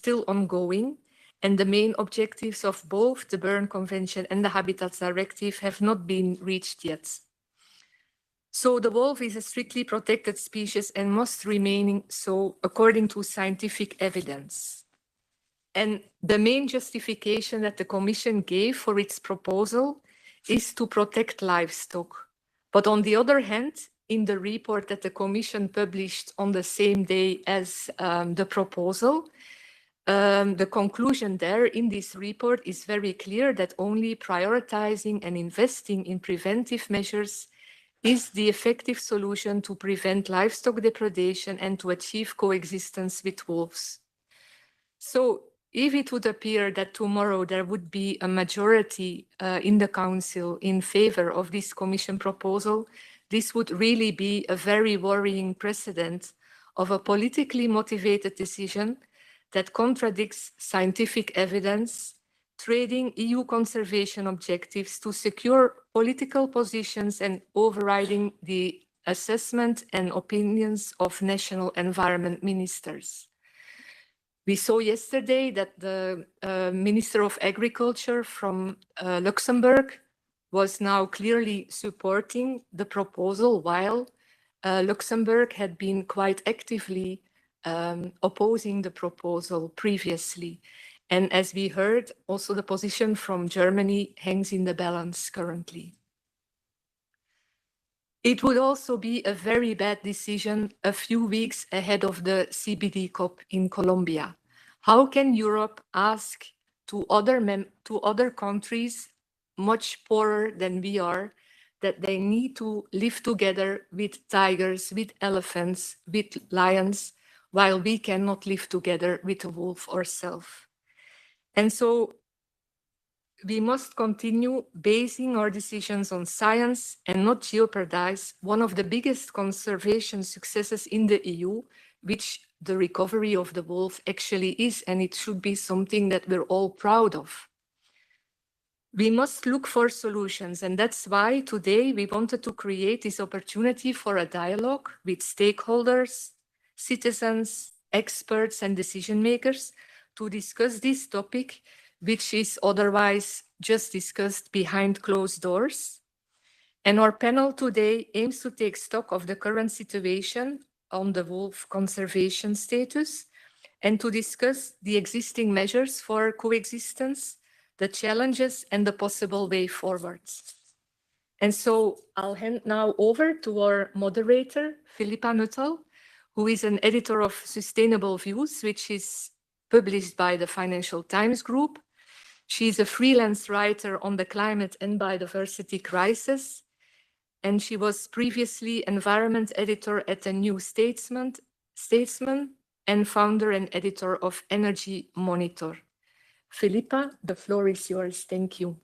still ongoing, and the main objectives of both the Berne Convention and the Habitats Directive have not been reached yet. So the wolf is a strictly protected species and must remain so according to scientific evidence. And the main justification that the Commission gave for its proposal is to protect livestock. But on the other hand, in the report that the Commission published on the same day as the proposal, the conclusion there in this report is very clear that only prioritizing and investing in preventive measures is the effective solution to prevent livestock depredation and to achieve coexistence with wolves. So if it would appear that tomorrow there would be a majority in the Council in favor of this Commission proposal, this would really be a very worrying precedent of a politically motivated decision that contradicts scientific evidence, trading EU conservation objectives to secure political positions and overriding the assessment and opinions of national environment ministers. We saw yesterday that the Minister of Agriculture from Luxembourg was now clearly supporting the proposal, while Luxembourg had been quite actively opposing the proposal previously. And as we heard, also the position from Germany hangs in the balance currently. It would also be a very bad decision a few weeks ahead of the CBD COP in Colombia. How can Europe ask to other countries much poorer than we are that they need to live together with tigers, with elephants, with lions, while we cannot live together with a wolf ourselves? And so we must continue basing our decisions on science and not jeopardize one of the biggest conservation successes in the EU, which the recovery of the wolf actually is, and it should be something that we're all proud of. We must look for solutions, and that's why today we wanted to create this opportunity for a dialogue with stakeholders, citizens, experts, and decision makers to discuss this topic, which is otherwise just discussed behind closed doors. And our panel today aims to take stock of the current situation on the wolf conservation status and to discuss the existing measures for coexistence, the challenges, and the possible way forward. And so I'll hand now over to our moderator, Philippa Nuttall, who is an editor of Sustainable Views, which is published by the Financial Times Group. She's a freelance writer on the climate and biodiversity crisis, and she was previously environment editor at the New Statesman and founder and editor of Energy Monitor. Philippa, the floor is yours. Thank you.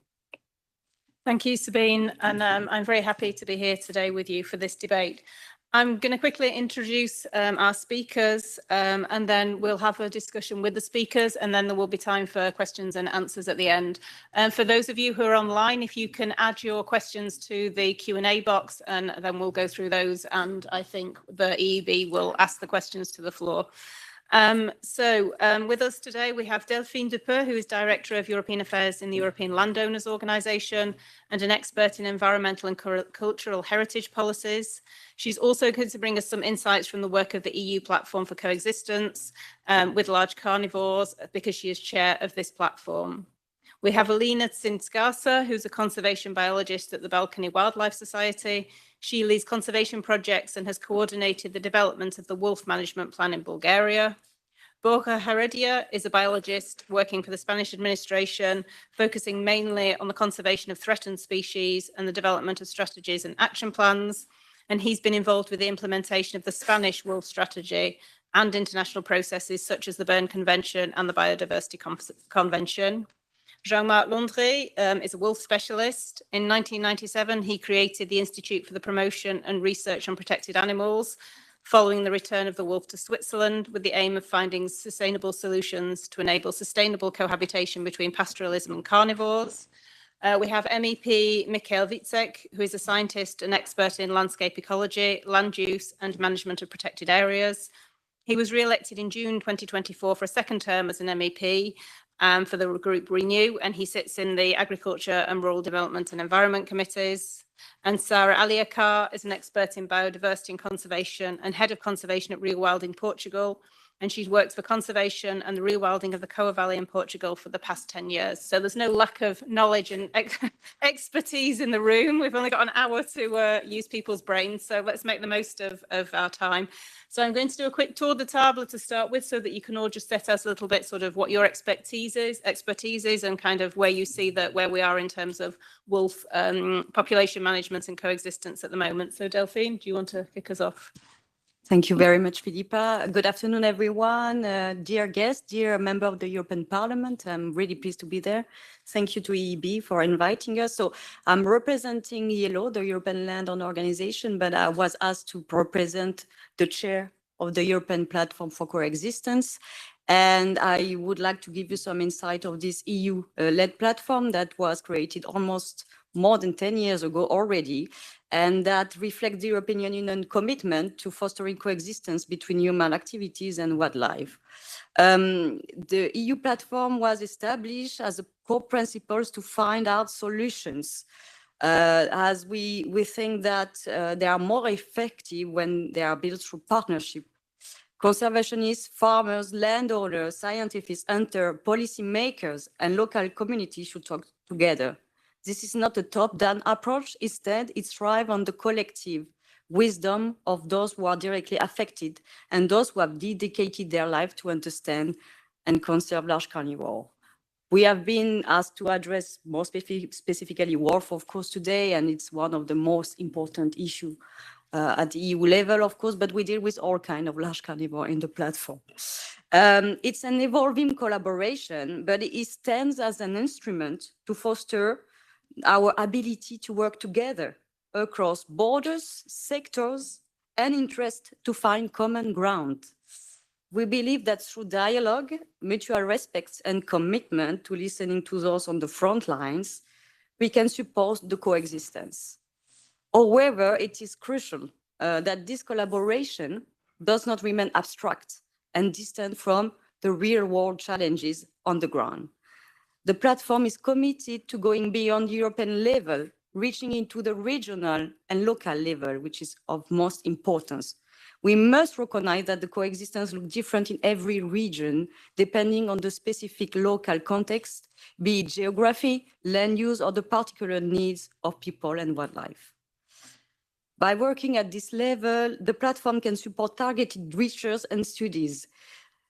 Thank you, Sabine, and I'm very happy to be here today with you for this debate. I'm going to quickly introduce our speakers, and then we'll have a discussion with the speakers, and then there will be time for questions and answers at the end. For those of you who are online, if you can add your questions to the Q&A box, and then we'll go through those, and I think the EEB will ask the questions to the floor. With us today, we have Delphine Dupeux, who is Director of European Affairs in the European Landowners Organisation and an expert in environmental and cultural heritage policies. She's also going to bring us some insights from the work of the EU Platform for Coexistence with Large Carnivores, because she is chair of this platform. We have Alina Tsinskasa, who's a conservation biologist at the Balkany Wildlife Society. She leads conservation projects and has coordinated the development of the wolf management plan in Bulgaria. Borja Heredia is a biologist working for the Spanish administration, focusing mainly on the conservation of threatened species and the development of strategies and action plans. And he's been involved with the implementation of the Spanish wolf strategy and international processes such as the Berne Convention and the Biodiversity Convention. Jean-Marc Landry is a wolf specialist. In 1997, he created the Institute for the Promotion and Research on Protected Animals, following the return of the wolf to Switzerland, with the aim of finding sustainable solutions to enable sustainable cohabitation between pastoralism and carnivores. We have MEP Michael Wicek, who is a scientist and expert in landscape ecology, land use, and management of protected areas. He was re-elected in June 2024 for a second term as an MEP for the group Renew, and he sits in the Agriculture and Rural Development and Environment Committees. And Sarah Aliakar is an expert in biodiversity and conservation and head of conservation at Rewilding Portugal. And she's worked for conservation and the rewilding of the Coa Valley in Portugal for the past 10 years. So there's no lack of knowledge and expertise in the room. We've only got an hour to use people's brains, so let's make the most of our time. So I'm going to do a quick tour de table to start with so that you can all just set us a little bit sort of what your expertise is and kind of where you see that where we are in terms of wolf population management and coexistence at the moment. So Delphine, do you want to kick us off? Thank you very much, Philippa. Good afternoon, everyone. Dear guests, dear member of the European Parliament, I'm really pleased to be there. Thank you to EEB for inviting us. So I'm representing ILO, the European Land Owner Organization, but I was asked to represent the chair of the European Platform for Coexistence. And I would like to give you some insight of this EU-led platform that was created almost more than 10 years ago already, and that reflects the European Union commitment to fostering coexistence between human activities and wildlife. The EU platform was established as a core principles to find out solutions, as we think that they are more effective when they are built through partnership. Conservationists, farmers, landowners, scientists, hunters, policymakers, and local communities should talk together. This is not a top-down approach. Instead, it thrives on the collective wisdom of those who are directly affected and those who have dedicated their life to understand and conserve large carnivore. We have been asked to address more specifically wolf, of course, today, and it's one of the most important issues at the EU level, of course, but we deal with all kinds of large carnivore in the platform. It's an evolving collaboration, but it stands as an instrument to foster our ability to work together across borders, sectors, and interests to find common ground. We believe that through dialogue, mutual respect, and commitment to listening to those on the front lines, we can support the coexistence. However, it is crucial that this collaboration does not remain abstract and distant from the real-world challenges on the ground. The platform is committed to going beyond the European level, reaching into the regional and local level, which is of most importance. We must recognize that the coexistence looks different in every region, depending on the specific local context, be it geography, land use, or the particular needs of people and wildlife. By working at this level, the platform can support targeted research and studies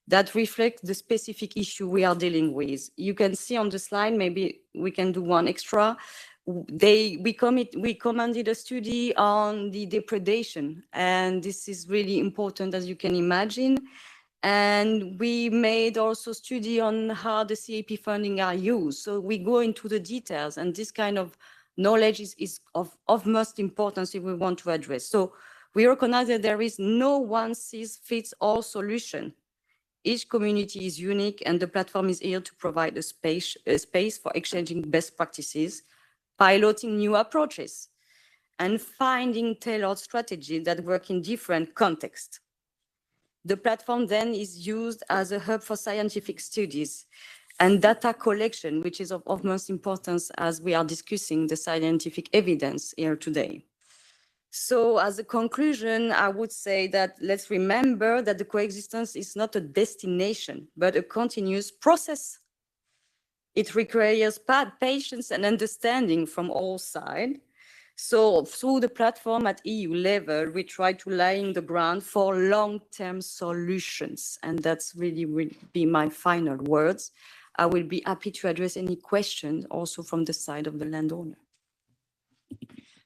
that reflect the specific issue we are dealing with. You can see on the slide, maybe we can do one extra. We commanded a study on the depredation, and this is really important, as you can imagine. And we made also study on how the CAP funding are used. So we go into the details, and this kind of knowledge is of most importance if we want to address. So we recognize that there is no one-size-fits-all solution. Each community is unique, and the platform is here to provide a space for exchanging best practices, piloting new approaches, and finding tailored strategies that work in different contexts. The platform then is used as a hub for scientific studies and data collection, which is of most importance as we are discussing the scientific evidence here today. So as a conclusion, I would say that let's remember that the coexistence is not a destination, but a continuous process. It requires patience and understanding from all sides. So through the platform at EU level, we try to lay the ground for long-term solutions. And that's really will be my final words. I will be happy to address any questions also from the side of the landowner.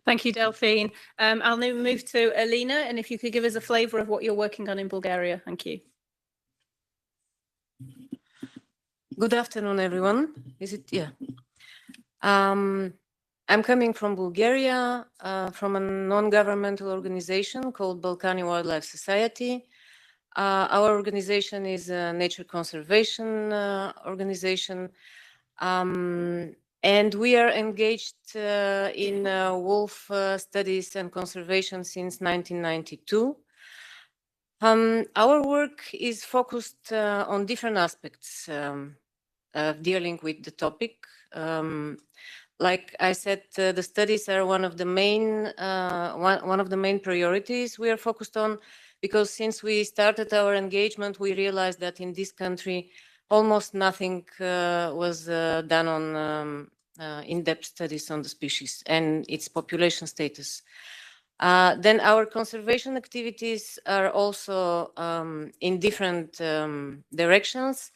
Thank you, Delphine. I'll now move to Alina, and if you could give us a flavour of what you're working on in Bulgaria. Thank you. Good afternoon, everyone. Is it? Yeah. I'm coming from Bulgaria, from a non-governmental organization called Balkani Wildlife Society. Our organization is a nature conservation organization. And we are engaged in wolf studies and conservation since 1992. Our work is focused on different aspects of dealing with the topic. Like I said, the studies are one of the main priorities we are focused on, because since we started our engagement, we realized that in this country, almost nothing was done on in-depth studies on the species and its population status. Then our conservation activities are also in different directions.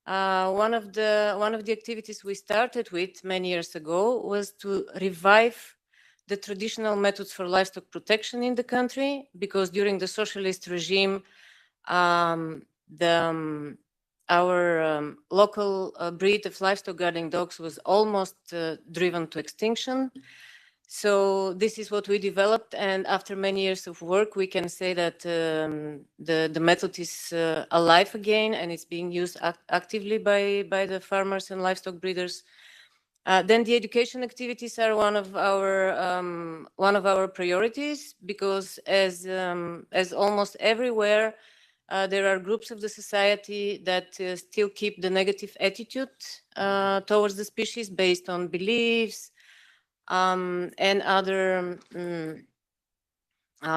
One of the activities we started with many years ago was to revive the traditional methods for livestock protection in the country, because during the socialist regime, our local breed of livestock guarding dogs was almost driven to extinction. So this is what we developed, and after many years of work, we can say that the method is alive again, and it's being used actively by the farmers and livestock breeders. Then the education activities are one of our priorities, because as almost everywhere, there are groups of the society that still keep the negative attitude towards the species based on beliefs and other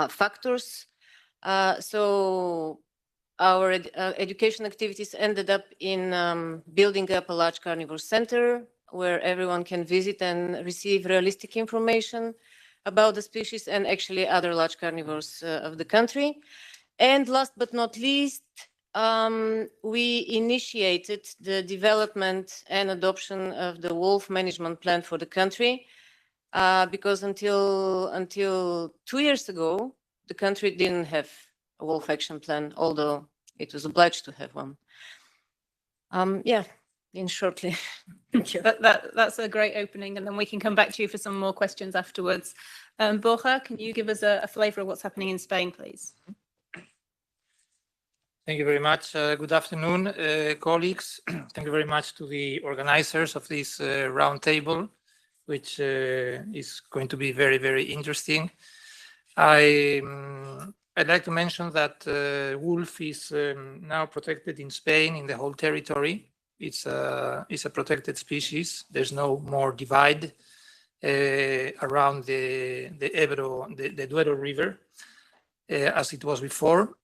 factors. So our education activities ended up in building up a large carnivore center where everyone can visit and receive realistic information about the species and actually other large carnivores of the country. And last but not least, we initiated the development and adoption of the wolf management plan for the country, because until 2 years ago, the country didn't have a wolf action plan, although it was obliged to have one. Yeah, in shortly. Thank you. That's a great opening, and then we can come back to you for some more questions afterwards. Borja, can you give us a flavour of what's happening in Spain, please? Thank you very much. Good afternoon, colleagues. Thank you very much to the organizers of this roundtable, which is going to be very, very interesting. I'd like to mention that wolf is now protected in Spain in the whole territory. It's a protected species. There's no more divide around the Ebro, the Duero River, as it was before.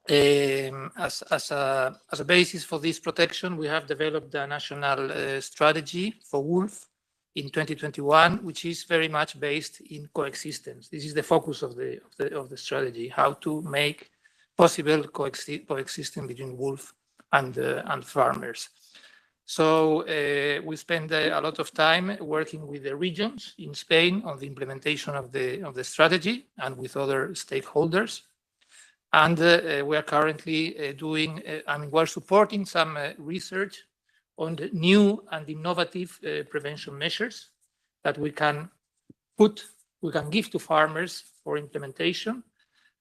As a basis for this protection, we have developed a national strategy for wolf in 2021, which is very much based in coexistence. This is the focus of the strategy: how to make possible coexistence between wolf and farmers. So we spend a lot of time working with the regions in Spain on the implementation of the strategy and with other stakeholders. And we are currently we're supporting some research on the new and innovative prevention measures that we can give to farmers for implementation.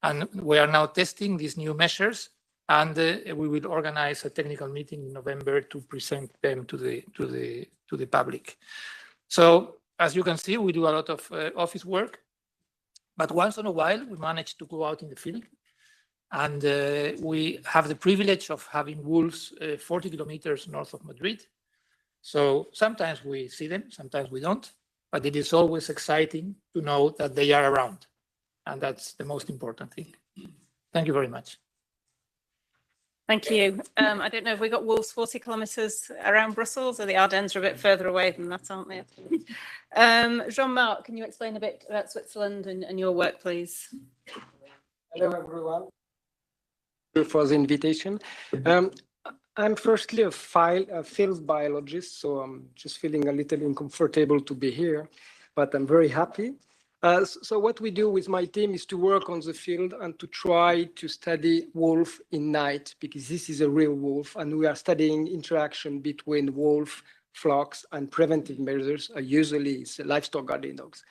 And we are now testing these new measures, and we will organize a technical meeting in November to present them to the public. So as you can see, we do a lot of office work, but once in a while we manage to go out in the field. And we have the privilege of having wolves 40 kilometers north of Madrid. So sometimes we see them, sometimes we don't, but it is always exciting to know that they are around. And that's the most important thing. Thank you very much. Thank you. I don't know if we got wolves 40 kilometers around Brussels, or the Ardennes are a bit further away than that, aren't they? Jean-Marc, can you explain a bit about Switzerland and your work, please? Hello, everyone. Thank you for the invitation. I'm firstly a field biologist, so I'm just feeling a little uncomfortable to be here, but I'm very happy. So what we do with my team is to work on the field and to try to study wolf in night, because this is a real wolf, and we are studying interaction between wolf, flocks, and preventive measures. Usually it's livestock guarding dogs.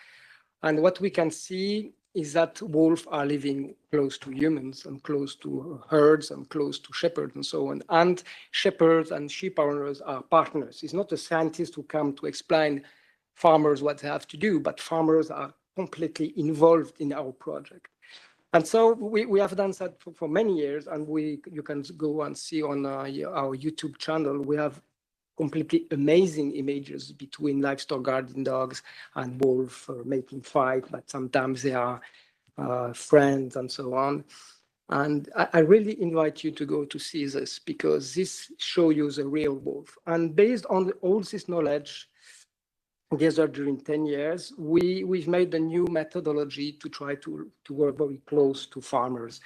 And what we can see is that wolves are living close to humans and close to herds and close to shepherds and so on. And shepherds and sheep owners are partners. It's not a scientist who come to explain farmers what they have to do, but farmers are completely involved in our project. And so we have done that for many years, and you can go and see on our YouTube channel, we have completely amazing images between livestock guarding dogs and wolves making fight, but sometimes they are friends and so on. And I really invite you to go to see this, because this shows you the real wolf. And based on all this knowledge gathered during 10 years, we've made a new methodology to try to work very close to farmers.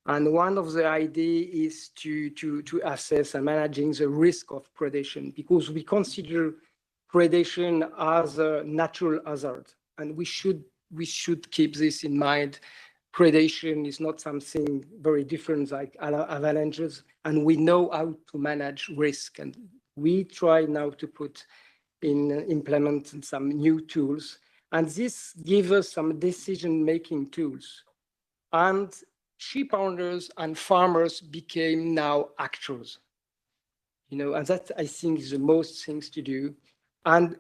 And one of the ideas is to assess and managing the risk of predation, because we consider predation as a natural hazard, and we should keep this in mind. Predation is not something very different like avalanches, and we know how to manage risk. And we try now to implement some new tools, and this gives us some decision-making tools. And sheep owners and farmers became now actors, and that I think is the most things to do. And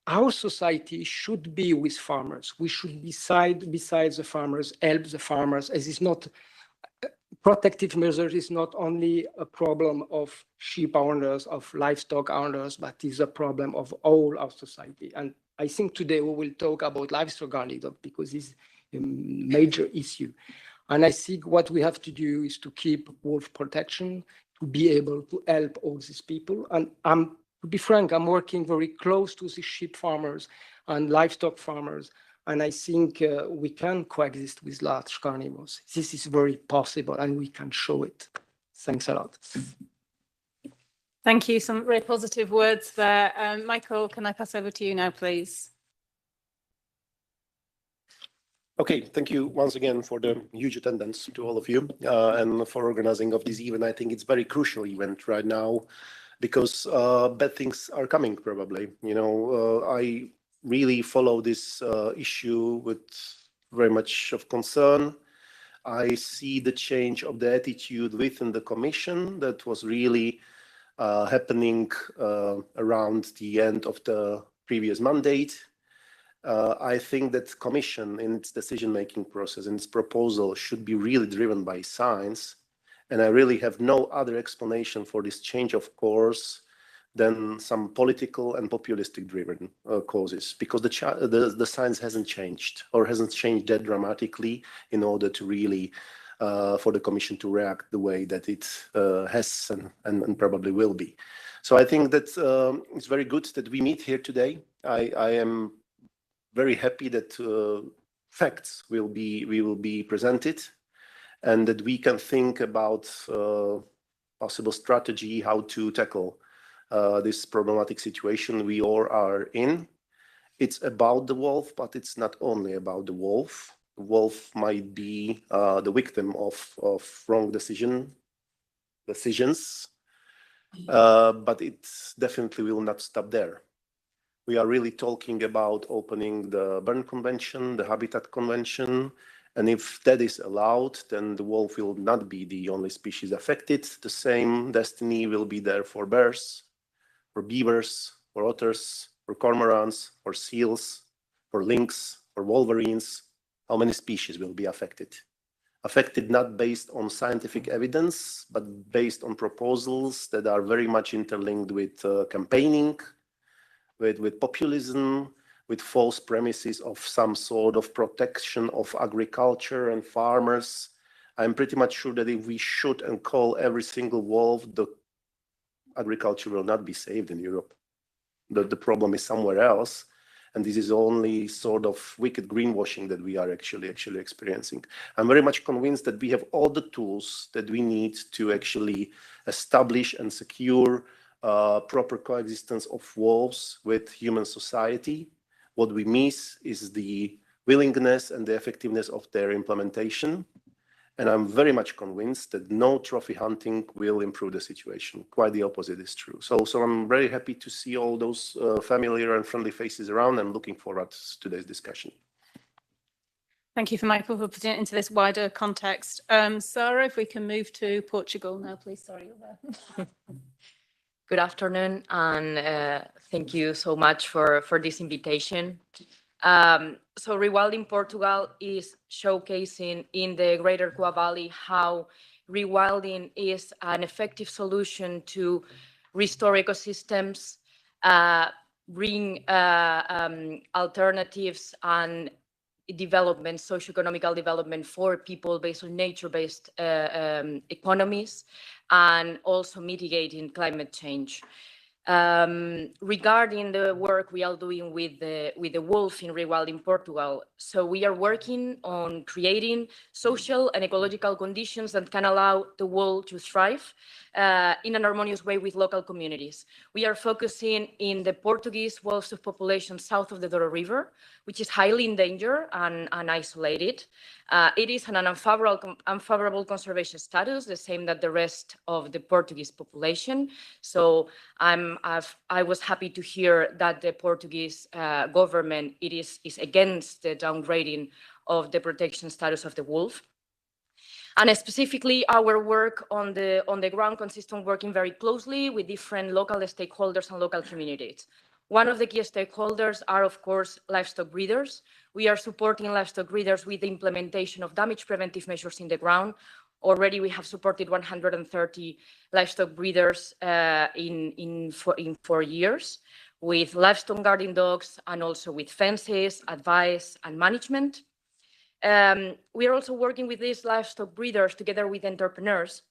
our society should be with farmers. We should besides the farmers, help the farmers, as it's not protective measures is not only a problem of sheep owners, of livestock owners, but is a problem of all our society. And I think today we will talk about livestock guarding dogs because it's a major issue. And I think what we have to do is to keep wolf protection, to be able to help all these people. And to be frank, I'm working very close to the sheep farmers and livestock farmers. And I think we can coexist with large carnivores. This is very possible, and we can show it. Thanks a lot. Thank you. Some very positive words there. Michael, can I pass over to you now, please? Okay, thank you once again for the huge attendance to all of you and for organizing of this event. I think it's very crucial event right now because bad things are coming probably. I really follow this issue with very much of concern. I see the change of the attitude within the Commission that was really happening around the end of the previous mandate. I think that Commission in its decision-making process and its proposal should be really driven by science. And I really have no other explanation for this change of course than some political and populistic driven causes, because the science hasn't changed or hasn't changed that dramatically in order to really for the Commission to react the way that it has and probably will be. So I think that it's very good that we meet here today. I am very happy that facts will be presented and that we can think about possible strategy how to tackle this problematic situation we all are in. It's about the wolf, but it's not only about the wolf. The wolf might be the victim of wrong decisions, but it definitely will not stop there. We are really talking about opening the Berne Convention, the Habitat Convention, and if that is allowed, then the wolf will not be the only species affected. The same destiny will be there for bears, for beavers, for otters, for cormorants, for seals, for lynx, for wolverines. How many species will be affected? Affected not based on scientific evidence, but based on proposals that are very much interlinked with campaigning, with populism, with false premises of some sort of protection of agriculture and farmers. I'm pretty much sure that if we shoot and call every single wolf, the agriculture will not be saved in Europe. The problem is somewhere else. And this is only sort of wicked greenwashing that we are actually experiencing. I'm very much convinced that we have all the tools that we need to actually establish and secure proper coexistence of wolves with human society. What we miss is the willingness and the effectiveness of their implementation. And I'm very much convinced that no trophy hunting will improve the situation. Quite the opposite is true. So I'm very happy to see all those familiar and friendly faces around and looking forward to today's discussion. Thank you for Michael for putting it into this wider context. Sarah, if we can move to Portugal now, please. Sorry, you're there. Good afternoon, and thank you so much for this invitation. So Rewilding Portugal is showcasing in the Greater Coa Valley how rewilding is an effective solution to restore ecosystems, bring alternatives and development, socioeconomical development for people based on nature-based economies, and also mitigating climate change. Regarding the work we are doing with the wolf in Rewilding Portugal, so we are working on creating social and ecological conditions that can allow the wolf to thrive in an harmonious way with local communities. We are focusing in the Portuguese wolf subpopulation south of the Douro River, which is highly endangered and isolated. It is an unfavorable conservation status, the same that the rest of the Portuguese population. So I was happy to hear that the Portuguese government is against the downgrading of the protection status of the wolf. And specifically, our work on the ground consists on working very closely with different local stakeholders and local communities. One of the key stakeholders are, of course, livestock breeders. We are supporting livestock breeders with the implementation of damage preventive measures in the ground. Already, we have supported 130 livestock breeders in 4 years with livestock guarding dogs and also with fences, advice, and management. We are also working with these livestock breeders together with entrepreneurs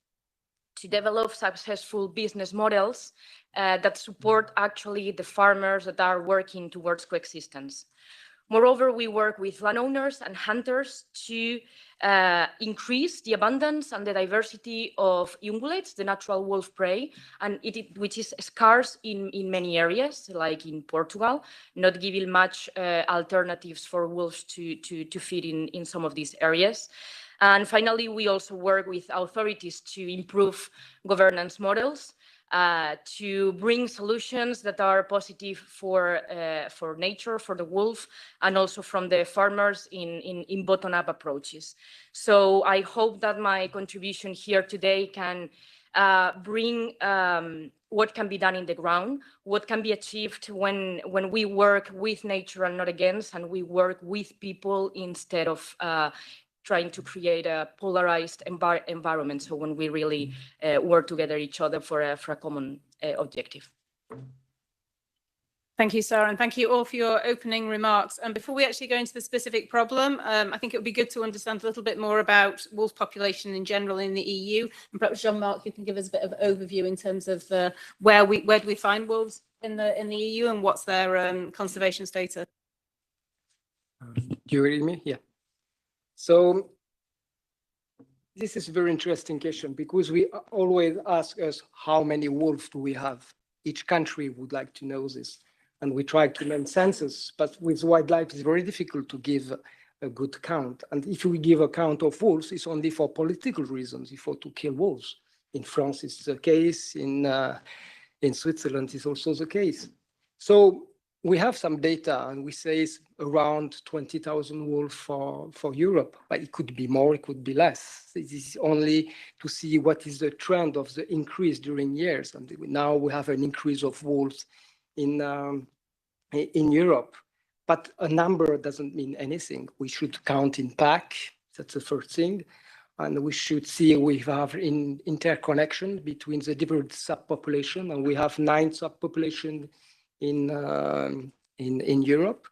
to develop successful business models that support actually the farmers that are working towards coexistence. Moreover, we work with landowners and hunters to increase the abundance and the diversity of ungulates, the natural wolf prey, and which is scarce in many areas, like in Portugal, not giving much alternatives for wolves to feed in some of these areas. And finally, we also work with authorities to improve governance models, to bring solutions that are positive for nature, for the wolf, and also from the farmers in bottom-up approaches. So I hope that my contribution here today can bring what can be done in the ground, what can be achieved when we work with nature and not against, and we work with people instead of trying to create a polarized environment. So when we really work together each other for a common objective. Thank you, Sarah, and thank you all for your opening remarks. And before we actually go into the specific problem, I think it would be good to understand a little bit more about wolf population in general in the EU. And perhaps Jean-Marc, you can give us a bit of overview in terms of where do we find wolves in the EU and what's their conservation status? Do you hear me? Yeah. So this is a very interesting question because we always ask us how many wolves do we have? Each country would like to know this. And we try to make census, but with wildlife, it's very difficult to give a good count. And if we give a count of wolves, it's only for political reasons, for to kill wolves. In France, it's the case. In Switzerland, it's also the case. So we have some data, and we say it's around 20,000 wolves for Europe, but it could be more, it could be less. This is only to see what is the trend of the increase during years. And now we have an increase of wolves in Europe, but a number doesn't mean anything. We should count in pack. That's the first thing. And we should see we have interconnection between the different subpopulation, and we have 9 subpopulations in Europe,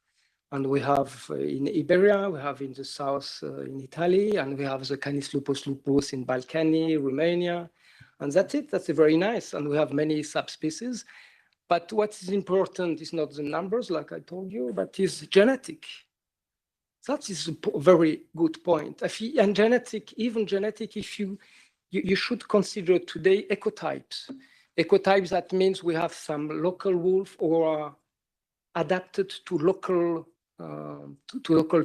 and we have in Iberia, we have in the south in Italy, and we have the Canis lupus lupus in Balkany, Romania, and that's it. That's very nice, and we have many subspecies. But what is important is not the numbers, like I told you, but is genetic. That is a very good point. And even genetic, if you should consider today ecotypes. Ecotypes, that means we have some local wolf or adapted to local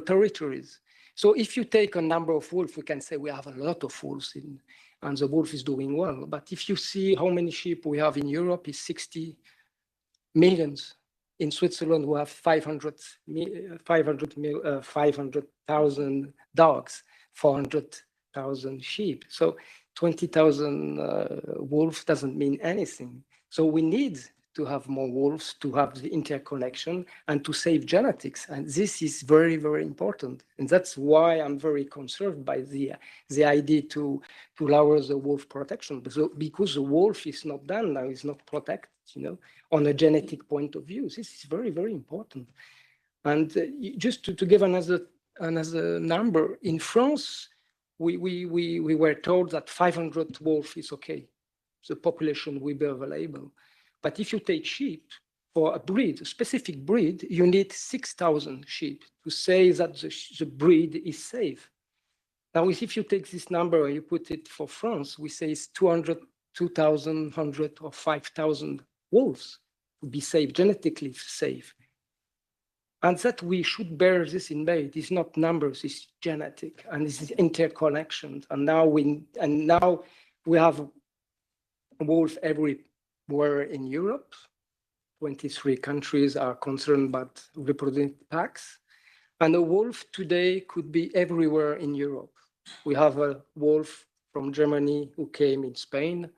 territories. So if you take a number of wolves, we can say we have a lot of wolves and the wolf is doing well. But if you see how many sheep we have in Europe, is 60 millions. In Switzerland, we have 500,000 dogs, 400,000 sheep. So 20,000 wolves doesn't mean anything. So we need to have more wolves, to have the interconnection, and to save genetics. And this is very, very important. And that's why I'm very concerned by the idea to lower the wolf protection, because the wolf is not done now, is not protected, on a genetic point of view. This is very, very important. And just to give another number, in France, we were told that 500 wolves is okay. The population will be available. But if you take sheep for a specific breed, you need 6,000 sheep to say that the breed is safe. Now, if you take this number and you put it for France, we say it's 2,100 or 5,000 wolves to be safe, genetically safe. And that we should bear this in mind. It's not numbers, it's genetic, and it's interconnection. And now we have wolves everywhere in Europe. 23 countries are concerned about reproductive packs. And a wolf today could be everywhere in Europe. We have a wolf from Germany who came in Spain.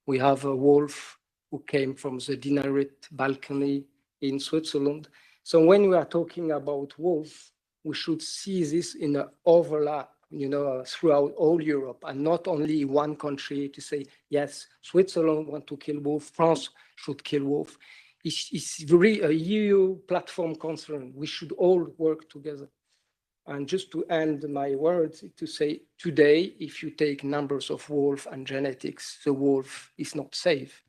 We have a wolf who came from the Dinarite Balcony in Switzerland. So when we are talking about wolves, we should see this in an overlap, throughout all Europe, and not only one country to say, yes, Switzerland want to kill wolf, France should kill wolf. It's really a EU platform concern. We should all work together. And just to end my words, to say today, if you take numbers of wolf and genetics, the wolf is not safe.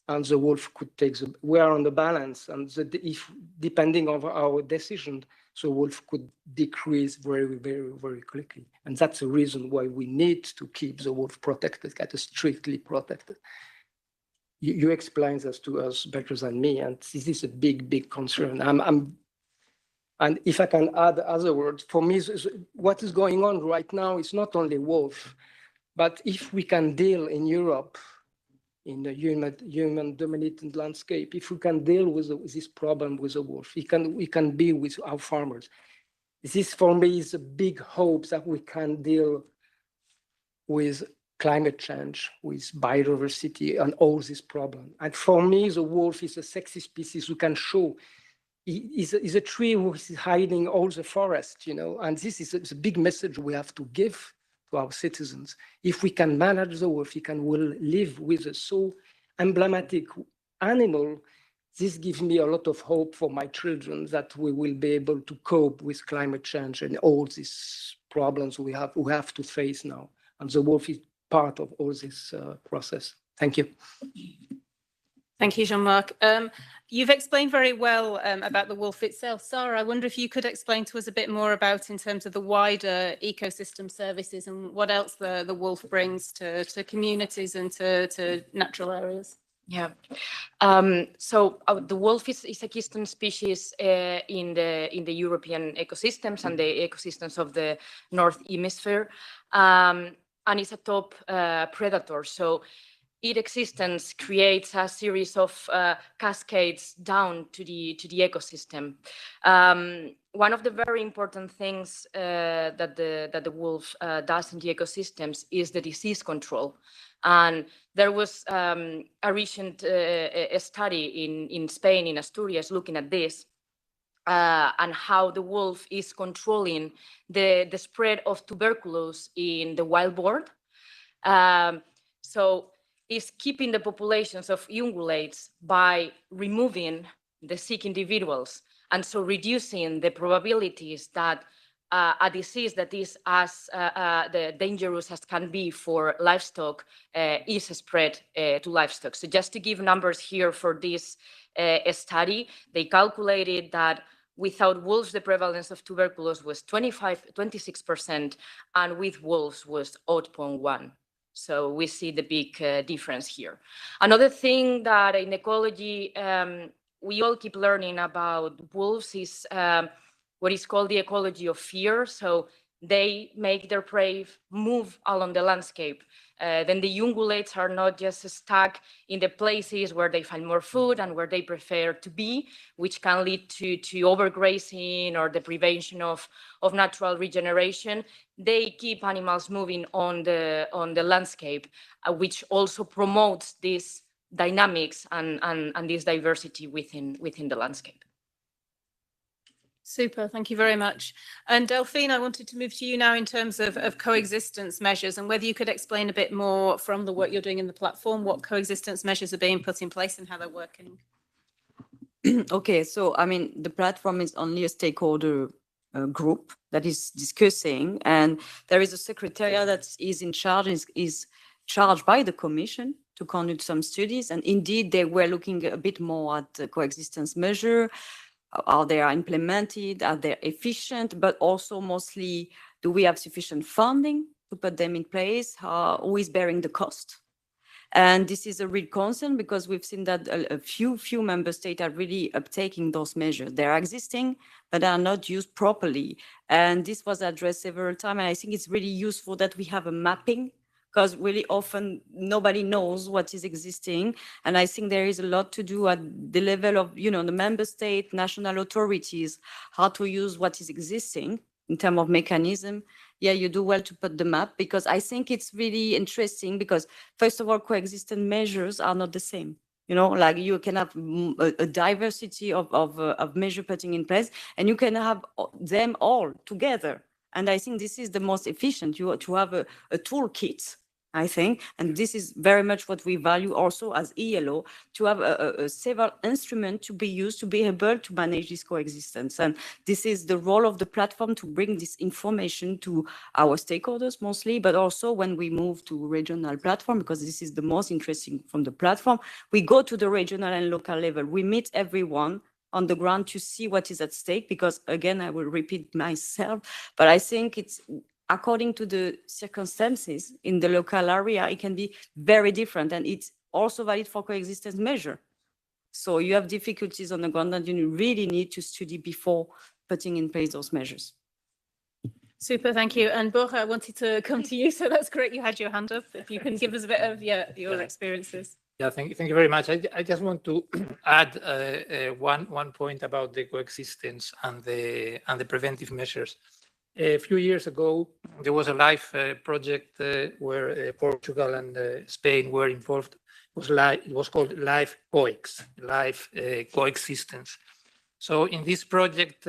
And the wolf could take we are on the balance, and if depending on our decision, the wolf could decrease very, very, very quickly. And that's the reason why we need to keep the wolf protected, strictly protected. You explain this to us better than me, and this is a big, big concern. And if I can add other words, for me, what is going on right now is not only wolf, but if we can deal in Europe, in the human-dominated landscape, if we can deal with this problem with the wolf, we can be with our farmers. This, for me, is a big hope that we can deal with climate change, with biodiversity, and all this problem. And for me, the wolf is a sexy species who can show is a tree who is hiding all the forest, and this is a big message we have to give to our citizens. If we can manage the wolf, will live with a so emblematic animal, this gives me a lot of hope for my children that we will be able to cope with climate change and all these problems we have to face now. And the wolf is part of all this process. Thank you. Thank you, Jean-Marc. You've explained very well about the wolf itself. Sarah, I wonder if you could explain to us a bit more about in terms of the wider ecosystem services and what else the wolf brings to communities and to natural areas. Yeah. So the wolf is a keystone species in the European ecosystems and the ecosystems of the North Hemisphere, and it's a top predator. So its existence creates a series of cascades down to the ecosystem. One of the very important things that the wolf does in the ecosystems is the disease control. And there was a recent study in Spain, in Asturias, looking at this and how the wolf is controlling the spread of tuberculosis in the wild boar. So is keeping the populations of ungulates by removing the sick individuals, and so reducing the probabilities that a disease that is as dangerous as can be for livestock is spread to livestock. So just to give numbers here for this study, they calculated that without wolves, the prevalence of tuberculosis was 26%, and with wolves was 0.1%. So we see the big difference here. Another thing that in ecology, we all keep learning about wolves is what is called the ecology of fear. So they make their prey move along the landscape. Then the ungulates are not just stuck in the places where they find more food and where they prefer to be, which can lead to overgrazing or the prevention of natural regeneration. They keep animals moving on the landscape, which also promotes this dynamics and this diversity within the landscape. Super, thank you very much. And Delphine, I wanted to move to you now in terms of coexistence measures and whether you could explain a bit more from the work you're doing in the platform, what coexistence measures are being put in place and how they're working. Okay, so I mean, the platform is only a stakeholder group that is discussing, and there is a secretariat that is in charge, is charged by the Commission to conduct some studies. And indeed, they were looking a bit more at the coexistence measure, how they are implemented, are they efficient, but also mostly, do we have sufficient funding to put them in place? Who is bearing the cost? And this is a real concern because we've seen that a few member states are really uptaking those measures. They're existing, but are not used properly. And this was addressed several times. And I think it's really useful that we have a mapping, because really often nobody knows what is existing. And I think there is a lot to do at the level of, the member state, national authorities, how to use what is existing in terms of mechanism. Yeah, you do well to put the map, because I think it's really interesting because, first of all, coexistence measures are not the same. Like you can have a diversity of measure putting in place, and you can have them all together. And I think this is the most efficient, to have a toolkit, I think. And this is very much what we value also as ELO, to have a several instruments to be used to be able to manage this coexistence. And this is the role of the platform, to bring this information to our stakeholders mostly, but also when we move to regional platform, because this is the most interesting from the platform, we go to the regional and local level. We meet everyone on the ground to see what is at stake, because again, I will repeat myself, but I think it's, according to the circumstances in the local area, it can be very different, and it's also valid for coexistence measure. So you have difficulties on the ground and you really need to study before putting in place those measures. Super, thank you. And Borja, I wanted to come to you, so that's great you had your hand up. If you can give us a bit of your experiences. Yeah, thank you very much. I just want to add one point about the coexistence and the preventive measures. A few years ago, there was a live project where Portugal and Spain were involved. It was called Live Coexistence. So in this project,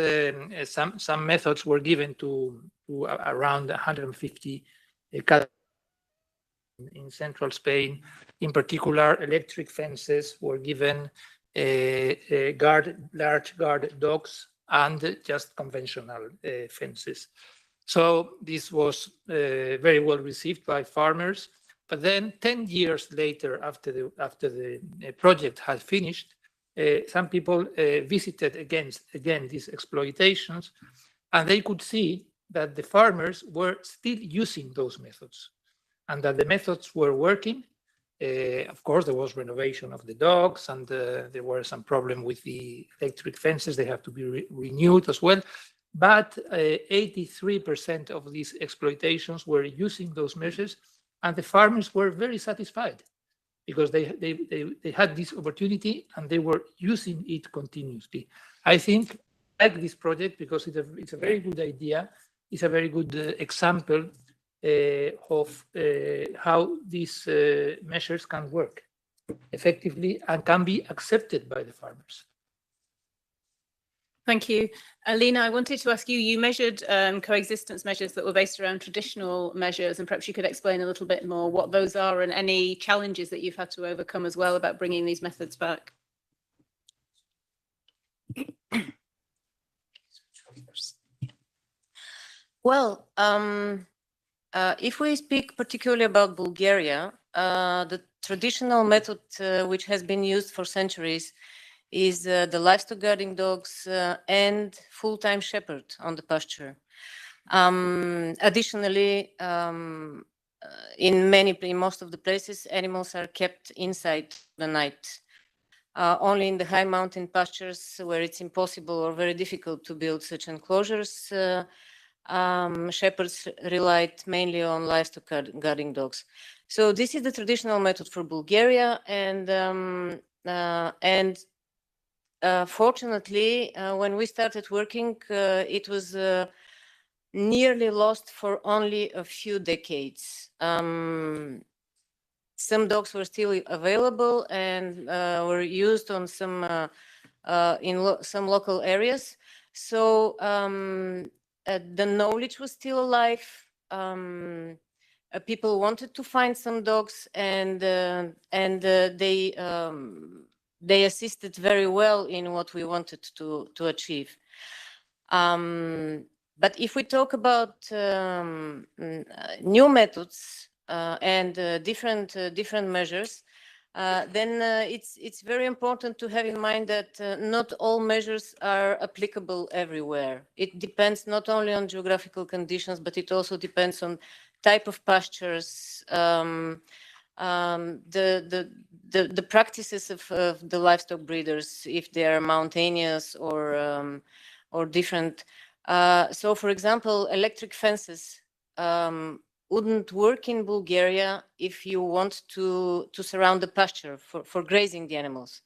some methods were given to around 150 in central Spain. In particular, electric fences were given, large guard dogs, and just conventional fences. So this was very well received by farmers. But then 10 years later, after the project had finished, some people visited again these exploitations, and they could see that the farmers were still using those methods and that the methods were working. Of course, there was renovation of the dogs, and there were some problem with the electric fences. They have to be renewed as well. But 83% of these exploitations were using those measures, and the farmers were very satisfied because they had this opportunity and they were using it continuously. I think I like this project because it's a very good idea. It's a very good example of how these measures can work effectively and can be accepted by the farmers. Thank you. Alina, I wanted to ask you, you measured coexistence measures that were based around traditional measures, and perhaps you could explain a little bit more what those are and any challenges that you've had to overcome as well about bringing these methods back. Well, if we speak particularly about Bulgaria, the traditional method which has been used for centuries is the livestock guarding dogs and full-time shepherd on the pasture. Additionally, in most of the places, animals are kept inside the night. Only in the high mountain pastures where it's impossible or very difficult to build such enclosures, shepherds relied mainly on livestock guarding dogs. So this is the traditional method for Bulgaria, and fortunately, when we started working, it was nearly lost for only a few decades. some dogs were still available and were used on some some local areas. So the knowledge was still alive. People wanted to find some dogs, and they assisted very well in what we wanted to achieve. But if we talk about new methods and different measures, then it's very important to have in mind that not all measures are applicable everywhere. It depends not only on geographical conditions, but it also depends on type of pastures, the practices of the livestock breeders, if they are mountainous or different. So, for example, electric fences wouldn't work in Bulgaria if you want to surround the pasture for grazing the animals,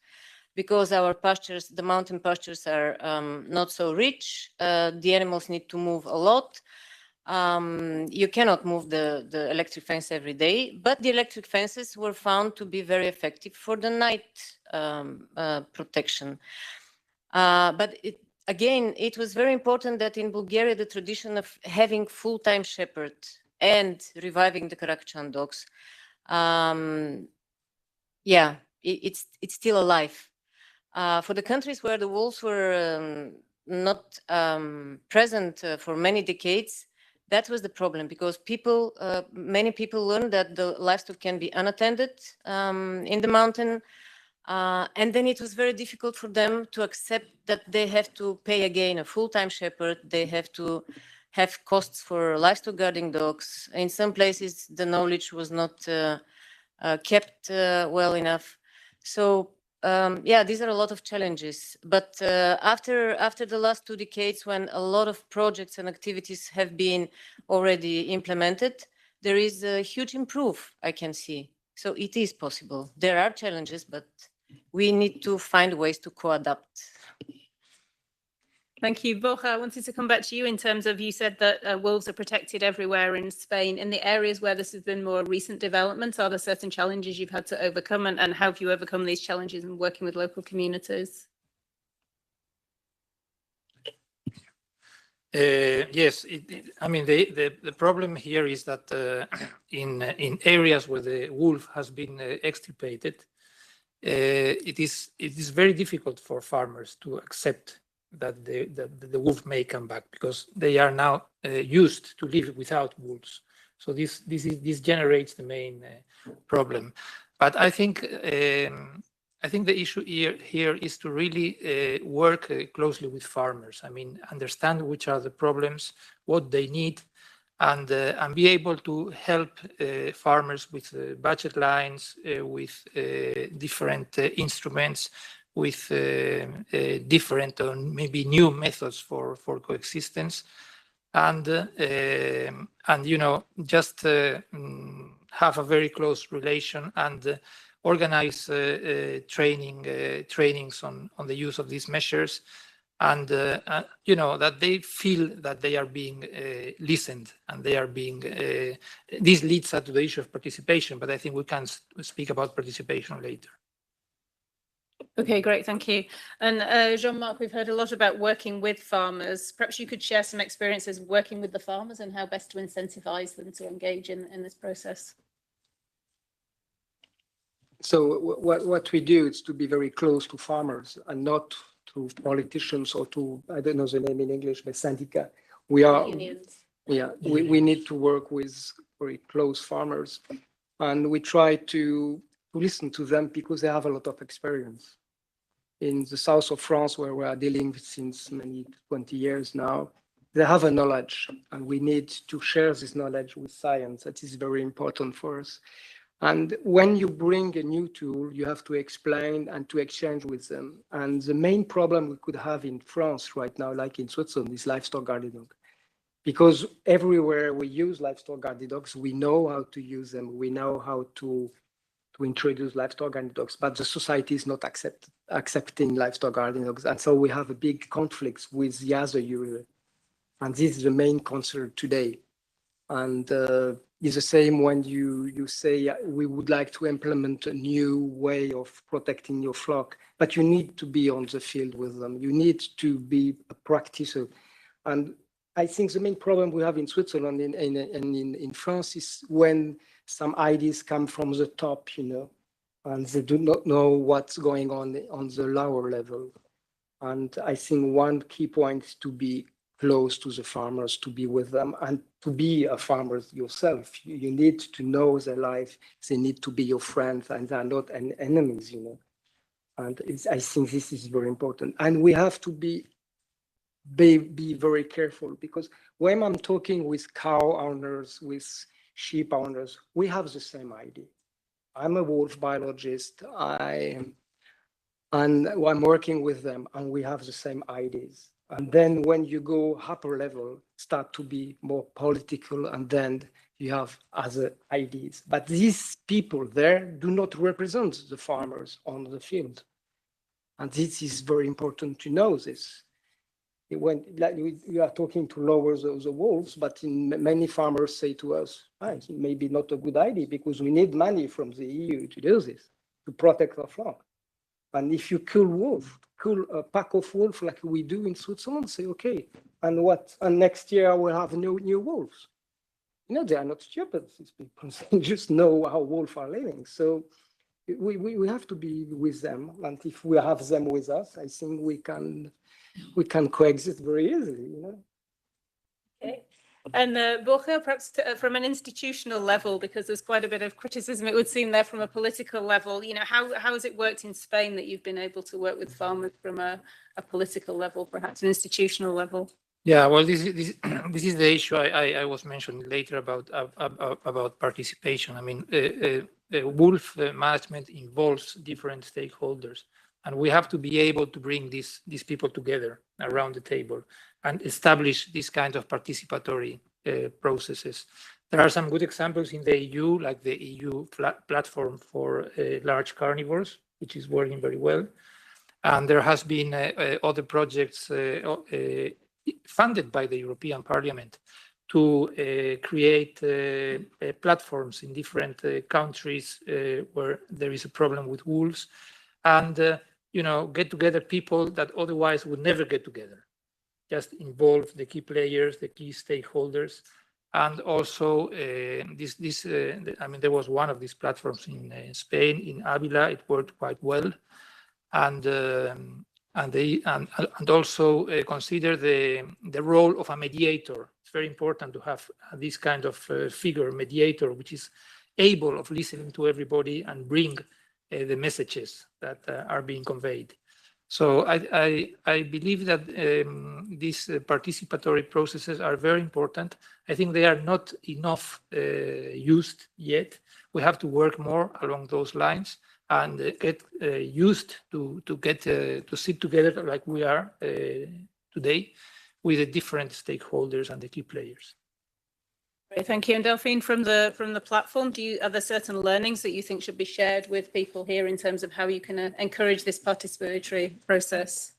because our pastures, the mountain pastures, are not so rich. The animals need to move a lot. You cannot move the electric fence every day, but the electric fences were found to be very effective for the night protection. But again, it was very important that in Bulgaria, the tradition of having full-time shepherd and reviving the Karakchan dogs, yeah, it's still alive. For the countries where the wolves were not present for many decades, that was the problem, because many people learned that the livestock can be unattended in the mountain. And then it was very difficult for them to accept that they have to pay again a full-time shepherd. They have to have costs for livestock guarding dogs. In some places, the knowledge was not kept well enough. So yeah, these are a lot of challenges. But after the last 2 decades, when a lot of projects and activities have been already implemented, there is a huge improve, I can see. So it is possible. There are challenges, but we need to find ways to co-adapt. Thank you. Borja, I wanted to come back to you in terms of, you said that wolves are protected everywhere in Spain. In the areas where this has been more recent development, are there certain challenges you've had to overcome, and how have you overcome these challenges in working with local communities? Yes, I mean, the problem here is that in areas where the wolf has been extirpated, it is very difficult for farmers to accept that the wolf may come back, because they are now used to live without wolves. So this generates the main problem. But I think the issue here is to really work closely with farmers. I mean, understand which are the problems, what they need, and be able to help farmers with budget lines, with different instruments, with different or maybe new methods for coexistence, and you know, just have a very close relation and organize trainings on the use of these measures, and you know, that they feel that they are being listened, and they are being. This leads us to the issue of participation, but I think we can speak about participation later. Okay, great, thank you. And Jean-Marc, we've heard a lot about working with farmers. Perhaps you could share some experiences working with the farmers and how best to incentivize them to engage in this process. So what we do is to be very close to farmers and not to politicians or to, I don't know the name in English, but syndicat. We are unions. Yeah, we need to work with very close farmers, and we try to listen to them because they have a lot of experience. In the south of France, where we are dealing since many 20 years now, they have a knowledge, and we need to share this knowledge with science. That is very important for us. And when you bring a new tool, you have to explain and to exchange with them. And the main problem we could have in France right now, like in Switzerland, is livestock guarding dogs. Because everywhere we use livestock guarding dogs, we know how to use them. We know how to introduce livestock guarding dogs, but the society is not accepting livestock guarding dogs. And so we have a big conflict with the other users. And this is the main concern today. And It's the same when you say we would like to implement a new way of protecting your flock, but you need to be on the field with them. You need to be a practitioner. And I think the main problem we have in Switzerland and in France is when some ideas come from the top, and they do not know what's going on the lower level. And I think one key point is to be close to the farmers, to be with them, and to be a farmer yourself. You need to know their life. They need to be your friends, and they're not enemies, And I think this is very important. And we have to be very careful, because when I'm talking with cow owners, with sheep owners, we have the same idea. I'm a wolf biologist. I'm working with them, and we have the same ideas. And then when you go upper level, start to be more political, and then you have other ideas. But these people there do not represent the farmers on the field. And this is very important to know this. When we are talking to lower the wolves, but many farmers say to us, it's maybe not a good idea because we need money from the EU to do this, to protect our flock. And if you kill a pack of wolves like we do in Switzerland, say, okay, and what? And next year we'll have new wolves. They are not stupid, these people. They just know how wolves are living. So we have to be with them. And if we have them with us, I think we can coexist very easily, Okay. And Borja, perhaps from an institutional level, because there's quite a bit of criticism, it would seem there from a political level, how has it worked in Spain that you've been able to work with farmers from a political level, perhaps an institutional level? Yeah, well, this is the issue I was mentioning later about participation. I mean, wolf management involves different stakeholders, and we have to be able to bring these people together around the table and establish this kind of participatory processes. There are some good examples in the EU, like the EU platform for large carnivores, which is working very well. And there has been other projects funded by the European Parliament to create platforms in different countries where there is a problem with wolves, and get together people that otherwise would never get together. Just involve the key players, the key stakeholders, and also I mean, there was one of these platforms in Spain, in Avila. It worked quite well, and also consider the role of a mediator. It's very important to have this kind of figure, mediator, which is able of listening to everybody and bring the messages that are being conveyed. So I believe that these participatory processes are very important. I think they are not enough used yet. We have to work more along those lines and get used to sit together like we are today with the different stakeholders and the key players. Great, thank you. And Delphine, from the platform, are there certain learnings that you think should be shared with people here in terms of how you can encourage this participatory process?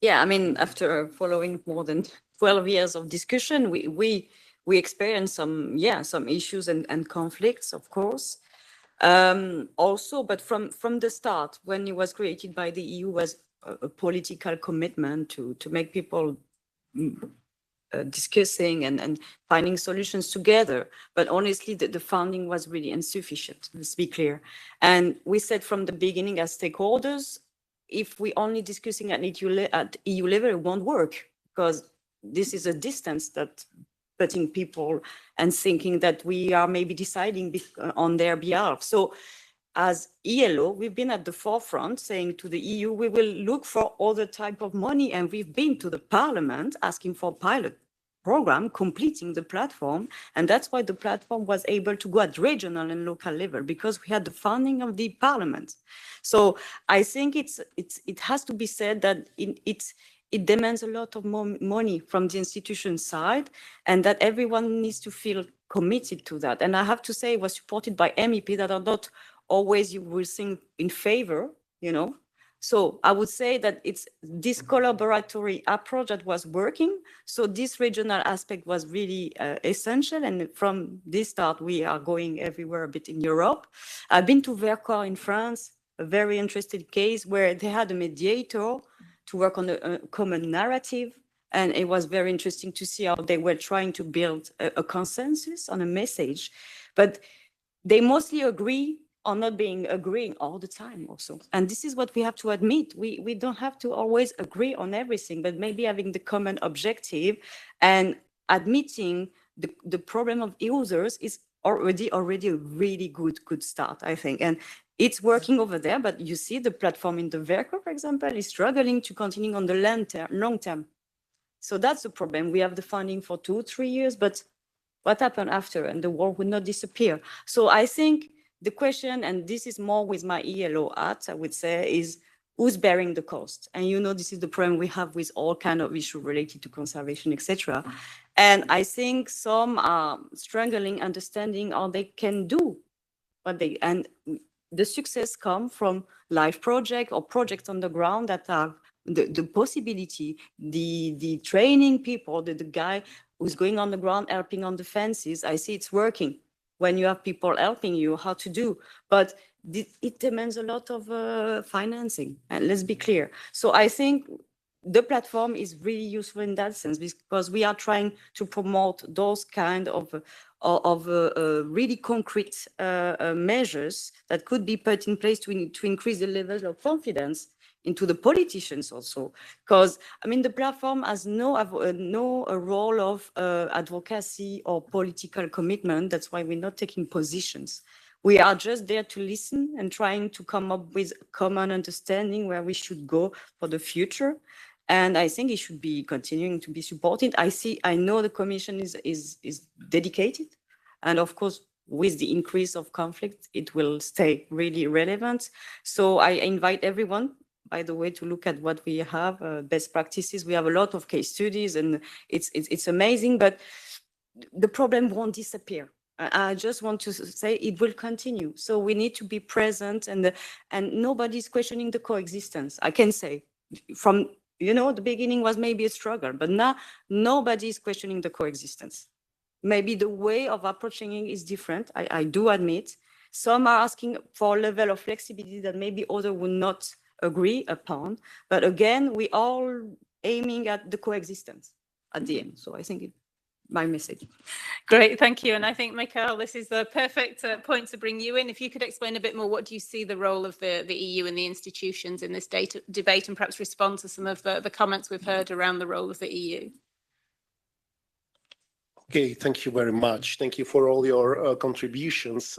Yeah, I mean, after following more than 12 years of discussion, we experienced some issues and conflicts, of course. Also, but from the start, when it was created by the EU, was a political commitment to make people discussing and finding solutions together. But honestly, the funding was really insufficient, let's be clear. And we said from the beginning as stakeholders, if we only discussing at EU level, it won't work, because this is a distance that putting people and thinking that we are maybe deciding on their behalf. So as ELO, we've been at the forefront saying to the EU, we will look for other type of money. And we've been to the parliament asking for pilot program, completing the platform. And that's why the platform was able to go at regional and local level, because we had the funding of the parliament. So I think it has to be said that it demands a lot of more money from the institution side, and that everyone needs to feel committed to that. And I have to say, it was supported by MEP that are not always, you will think, in favor, So I would say that it's this collaboratory approach that was working. So this regional aspect was really essential. And from this start, we are going everywhere a bit in Europe. I've been to Vercors in France, a very interesting case where they had a mediator to work on a common narrative. And it was very interesting to see how they were trying to build a consensus on a message. But they mostly agree on not agreeing all the time also. And this is what we have to admit. We don't have to always agree on everything, but maybe having the common objective and admitting the problem of users is already a really good start, I think. And it's working over there, but you see the platform in the Vercors, for example, is struggling to continue on the long term. So that's the problem. We have the funding for 2-3 years, but what happened after? And the war would not disappear. So I think the question, and this is more with my ELO hat, I would say, is who's bearing the cost? And you know, this is the problem we have with all kind of issues related to conservation, etc. And I think some are struggling understanding how they can do what they, and the success come from live project or projects on the ground that are the possibility, the training people, the guy who's going on the ground, helping on the fences. I see it's working when you have people helping you how to do, but it demands a lot of financing. And let's be clear. So I think the platform is really useful in that sense, because we are trying to promote those kind of really concrete measures that could be put in place to increase the level of confidence into the politicians also. Because, I mean, the platform has no role of advocacy or political commitment. That's why we're not taking positions. We are just there to listen and trying to come up with common understanding where we should go for the future. And I think it should be continuing to be supported. I know the Commission is dedicated. And of course, with the increase of conflict, it will stay really relevant. So I invite everyone, by the way, to look at what we have, best practices. We have a lot of case studies and it's amazing, but the problem won't disappear. I just want to say it will continue. So we need to be present, and nobody's questioning the coexistence. I can say from, you know, the beginning was maybe a struggle, but now nobody is questioning the coexistence. Maybe the way of approaching it is different. I do admit. Some are asking for a level of flexibility that maybe others would not agree upon. But again, we all aiming at the coexistence at the end. So I think my message. Great, thank you. And I think, Michael, this is the perfect point to bring you in. If you could explain a bit more, what do you see the role of the EU and the institutions in this debate, and perhaps respond to some of the comments we've heard around the role of the EU? Okay, thank you very much. Thank you for all your contributions.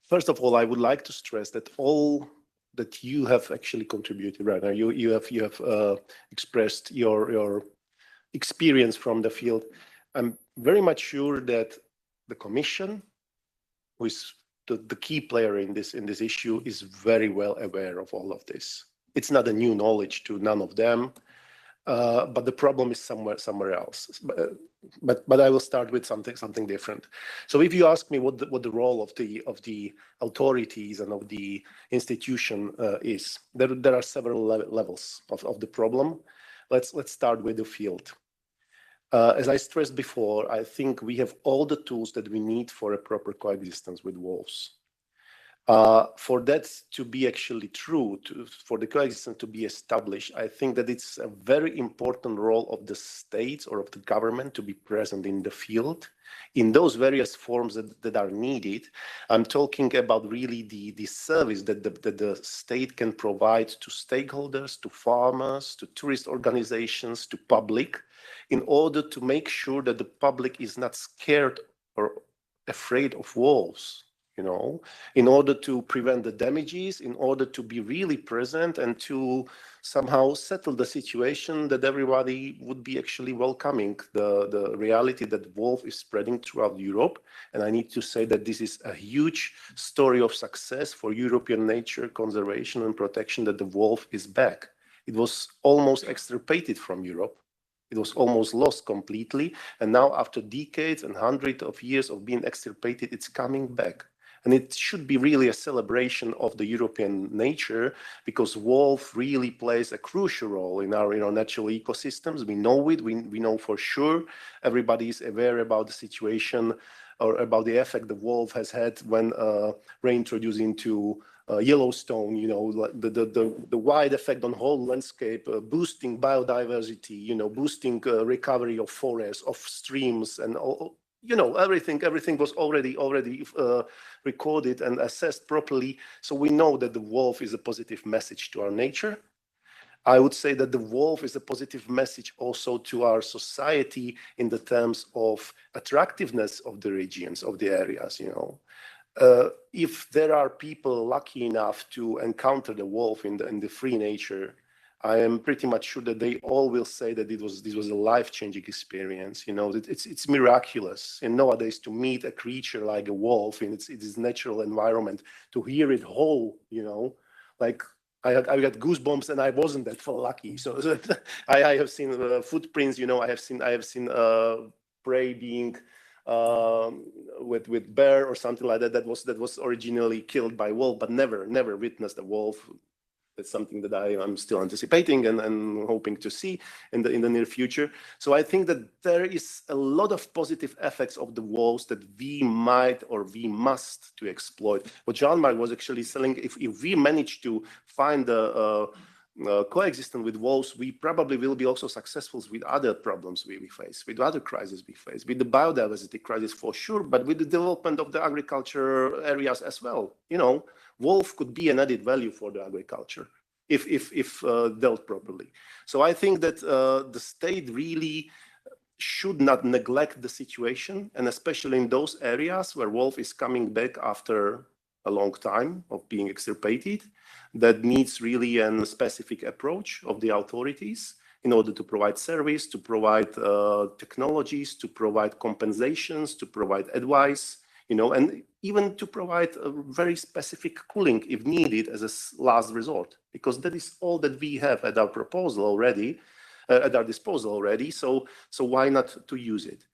First of all, I would like to stress that all that you have actually contributed right now, you have expressed your experience from the field. I'm very much sure that the Commission, who is the key player in this issue, is very well aware of all of this. It's not a new knowledge to none of them, but the problem is somewhere else. But I will start with something different. So if you ask me what the role of the authorities and of the institution is, there are several levels of the problem. Let's start with the field. As I stressed before, I think we have all the tools that we need for a proper coexistence with wolves. For that to be actually true, for the coexistence to be established, I think that it's a very important role of the states or of the government to be present in the field in those various forms that are needed. I'm talking about really the service that the state can provide to stakeholders, to farmers, to tourist organizations, to public, in order to make sure that the public is not scared or afraid of wolves. You know, in order to prevent the damages, in order to be really present and to somehow settle the situation that everybody would be actually welcoming the reality that wolf is spreading throughout Europe. And I need to say that this is a huge story of success for European nature conservation and protection, that the wolf is back. It was almost extirpated from Europe. It was almost lost completely. And now after decades and hundreds of years of being extirpated, it's coming back. And it should be really a celebration of the European nature, because wolf really plays a crucial role in our natural ecosystems. We know it, we know for sure. Everybody is aware about the situation or about the effect the wolf has had when reintroduced into Yellowstone, the wide effect on whole landscape, boosting biodiversity, boosting recovery of forests, of streams, and all, everything was already recorded and assessed properly. So we know that the wolf is a positive message to our nature. I would say that the wolf is a positive message also to our society in the terms of attractiveness of the regions, of the areas, if there are people lucky enough to encounter the wolf in the free nature, I am pretty much sure that they all will say that this was a life-changing experience. It's miraculous. And nowadays, to meet a creature like a wolf in its natural environment, to hear it whole, like I got goosebumps, and I wasn't that lucky. So I have seen footprints. I have seen prey being with bear or something like that. That was originally killed by wolf, but never witnessed a wolf. That's something that I'm still anticipating and hoping to see in the near future. So I think that there is a lot of positive effects of the wolves that we might or we must to exploit. What Jean-Marc was actually saying, if we manage to find the coexistence with wolves, we probably will be also successful with other problems we face, with other crises we face, with the biodiversity crisis for sure, but with the development of the agriculture areas as well. Wolf could be an added value for the agriculture if dealt properly. So I think that the state really should not neglect the situation, and especially in those areas where wolf is coming back after a long time of being extirpated, that needs really a specific approach of the authorities in order to provide service, to provide technologies, to provide compensations, to provide advice, and even to provide a very specific cooling if needed as a last resort, because that is all that we have at our disposal already. So why not to use it?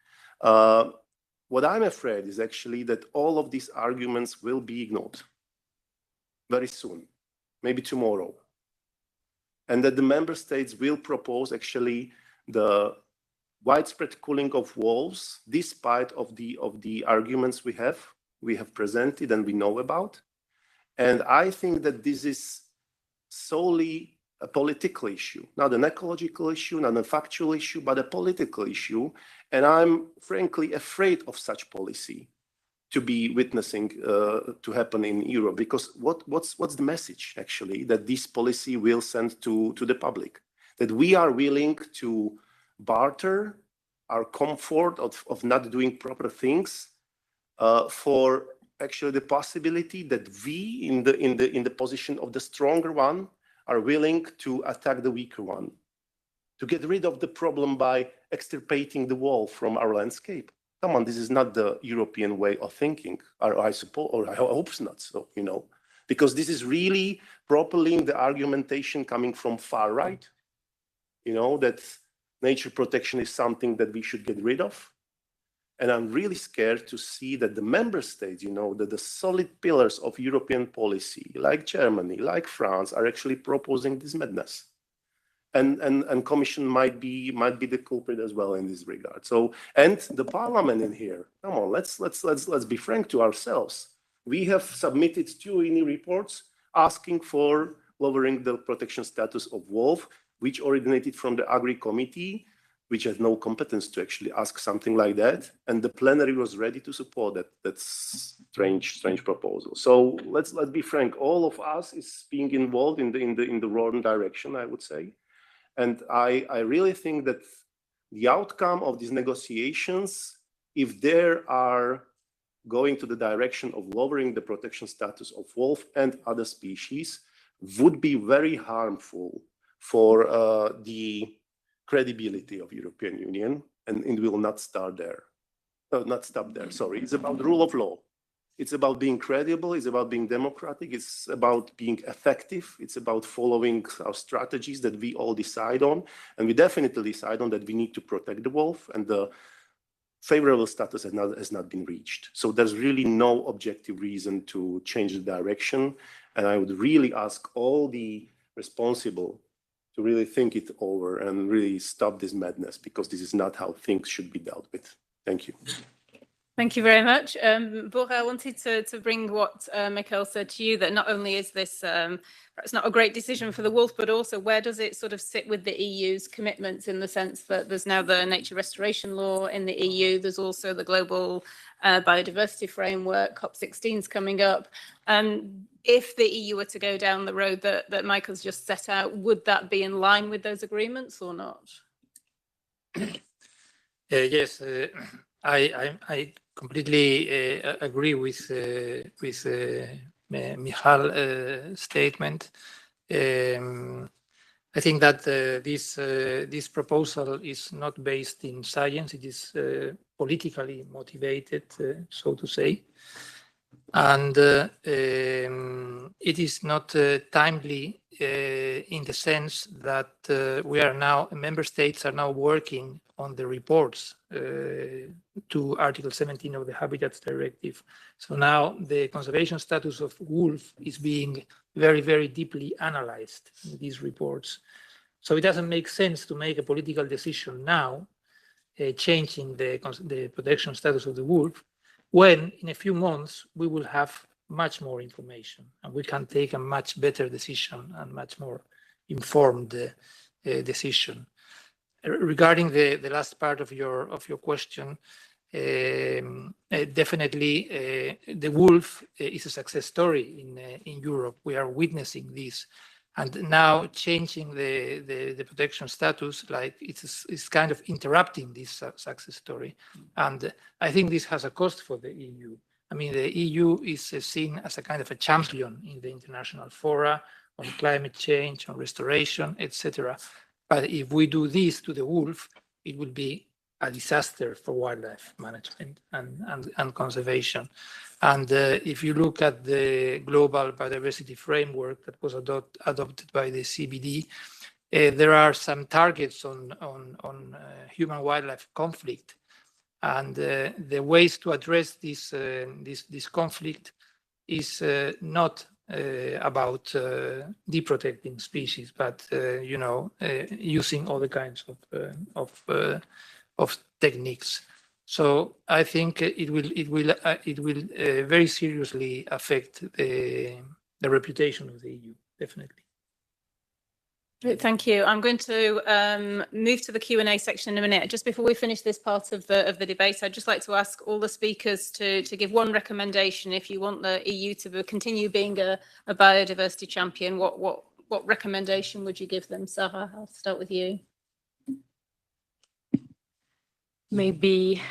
What I'm afraid is actually that all of these arguments will be ignored very soon, maybe tomorrow, and that the member states will propose actually the widespread culling of wolves, despite of the arguments we have presented and we know about. And I think that this is solely a political issue, not an ecological issue, not a factual issue, but a political issue. And I'm frankly afraid of such policy to be witnessing to happen in Europe, because what's the message actually that this policy will send to the public? That we are willing to barter our comfort of not doing proper things for actually the possibility that we in the position of the stronger one are willing to attack the weaker one, to get rid of the problem by extirpating the wolf from our landscape. Come on, this is not the European way of thinking, or I suppose, or I hope it's not so, because this is really properly the argumentation coming from far right, that nature protection is something that we should get rid of. And I'm really scared to see that the member states, that the solid pillars of European policy, like Germany, like France, are actually proposing this madness. And Commission might be the culprit as well in this regard. So, and the Parliament in here, come on, let's be frank to ourselves. We have submitted 2 INI reports asking for lowering the protection status of wolf, which originated from the Agri Committee, which has no competence to actually ask something like that. And the plenary was ready to support that. That's strange proposal. So let's be frank. All of us is being involved in the wrong direction, I would say. And I really think that the outcome of these negotiations, if they are going to the direction of lowering the protection status of wolf and other species, would be very harmful for the credibility of European Union, and it will not start there. Not stop there, sorry. It's about the rule of law. It's about being credible, it's about being democratic, it's about being effective, it's about following our strategies that we all decide on. And we definitely decide on that we need to protect the wolf, and the favorable status has not been reached. So there's really no objective reason to change the direction. And I would really ask all the responsible to really think it over and really stop this madness, because this is not how things should be dealt with. Thank you. Thank you very much. Bora, I wanted to bring what Mikhail said to you, that not only is this perhaps not a great decision for the wolf, but also where does it sort of sit with the EU's commitments, in the sense that there's now the nature restoration law in the EU, there's also the global biodiversity framework, COP16 is coming up. If the EU were to go down the road that Michael's just set out, would that be in line with those agreements or not? Yes, I completely agree with Michal's statement. I think that this proposal is not based in science; it is politically motivated, so to say, and it is not timely in the sense that member states are now working on the reports to Article 17 of the Habitats Directive. So now the conservation status of wolf is being very, very deeply analyzed in these reports. So it doesn't make sense to make a political decision now, changing the protection status of the wolf, when in a few months we will have much more information and we can take a much better decision and much more informed decision. Regarding the last part of your question, definitely the wolf is a success story in Europe. We are witnessing this, and now changing the protection status, like it's kind of interrupting this success story. And I think this has a cost for the EU. I mean, the EU is seen as a kind of a champion in the international fora on climate change, on restoration, etc. But if we do this to the wolf, it will be a disaster for wildlife management and conservation. And if you look at the global biodiversity framework that was adopted by the CBD, there are some targets on human-wildlife conflict. And the ways to address this conflict is not about deprotecting species, but using other kinds of techniques. So I think it will very seriously affect the reputation of the EU, definitely. Great, thank you. I'm going to move to the Q&A section in a minute. Just before we finish this part of the debate, I'd just like to ask all the speakers to give one recommendation. If you want the EU to continue being a biodiversity champion, what recommendation would you give them? Sarah, I'll start with you. Maybe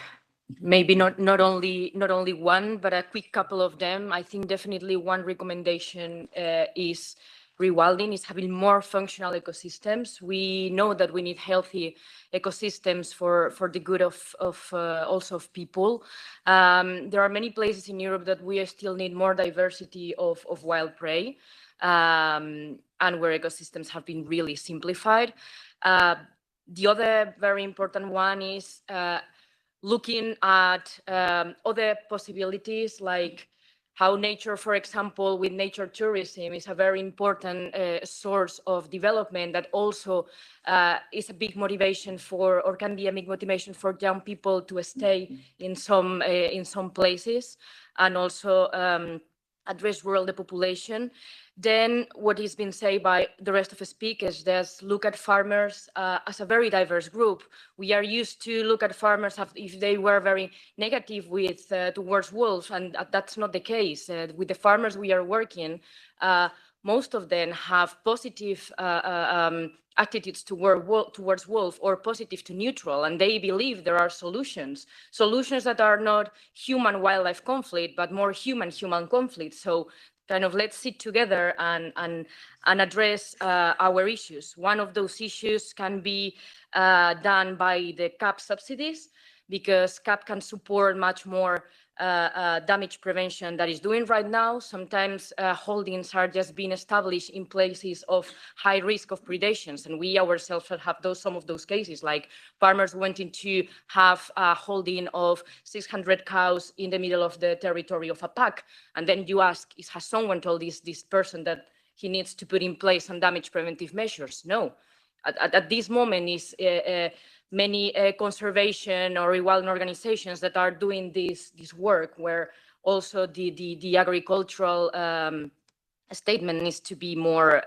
not only one, but a quick couple of them. I think definitely one recommendation is rewilding, is having more functional ecosystems. We know that we need healthy ecosystems for the good of also of people. There are many places in Europe that we still need more diversity of wild prey, and where ecosystems have been really simplified. The other very important one is looking at other possibilities, like how nature, for example, with nature tourism is a very important source of development that also is a big motivation for, or can be a big motivation for young people to stay in some places, and also address rural depopulation. Then what has been said by the rest of the speakers, just look at farmers as a very diverse group. We are used to look at farmers if they were very negative with towards wolves, and that's not the case. With the farmers we are working, most of them have positive attitudes towards wolf, or positive to neutral, and they believe there are solutions that are not human-wildlife conflict, but more human-human conflict. So kind of let's sit together and address our issues. One of those issues can be done by the CAP subsidies, because CAP can support much more damage prevention that is doing right now. Sometimes holdings are just being established in places of high risk of predations, and we ourselves have some of those cases, like farmers wanting to have a holding of 600 cows in the middle of the territory of a pack, and then you ask, has someone told this person that he needs to put in place some damage preventive measures? No. At this moment is many conservation or rewilding organizations that are doing this work, where also the agricultural statement needs to be more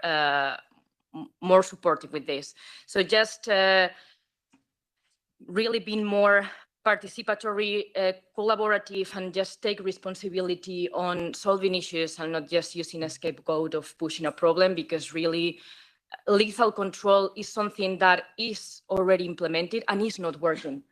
supportive with this. So just really being more participatory, collaborative, and just take responsibility on solving issues and not just using a scapegoat of pushing a problem, because really lethal control is something that is already implemented and is not working.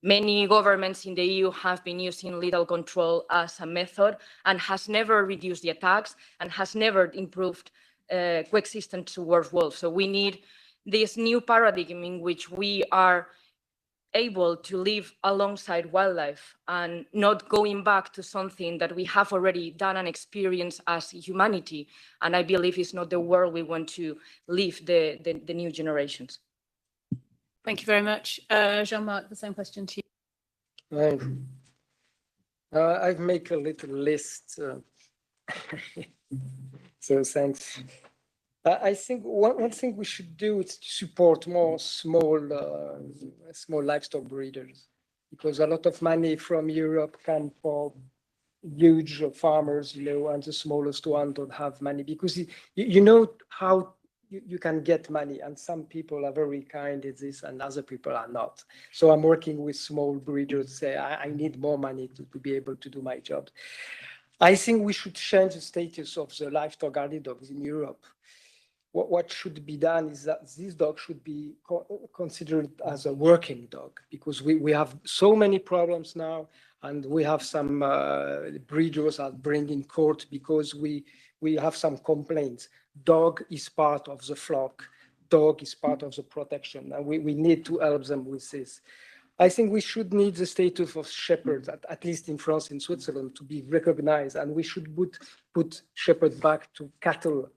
Many governments in the EU have been using lethal control as a method and has never reduced the attacks and has never improved coexistence towards wolves. So we need this new paradigm in which we are able to live alongside wildlife and not going back to something that we have already done and experienced as humanity. And I believe it's not the world we want to leave the new generations. Thank you very much. Jean-Marc, the same question to you. Right. I've made a little list. So thanks. I think one thing we should do is to support more small livestock breeders, because a lot of money from Europe come for huge farmers, and the smallest one don't have money, because you know how you can get money, and some people are very kind at this and other people are not. So I'm working with small breeders, say I need more money to be able to do my job. I think we should change the status of the livestock guardian dogs in Europe. What should be done is that this dog should be considered as a working dog, because we have so many problems now, and we have some breeders are bringing court because we have some complaints. Dog is part of the flock. Dog is part of the protection, and we need to help them with this. I think we should need the status of shepherds, at least in France and Switzerland, to be recognized, and we should put shepherds back to cattle.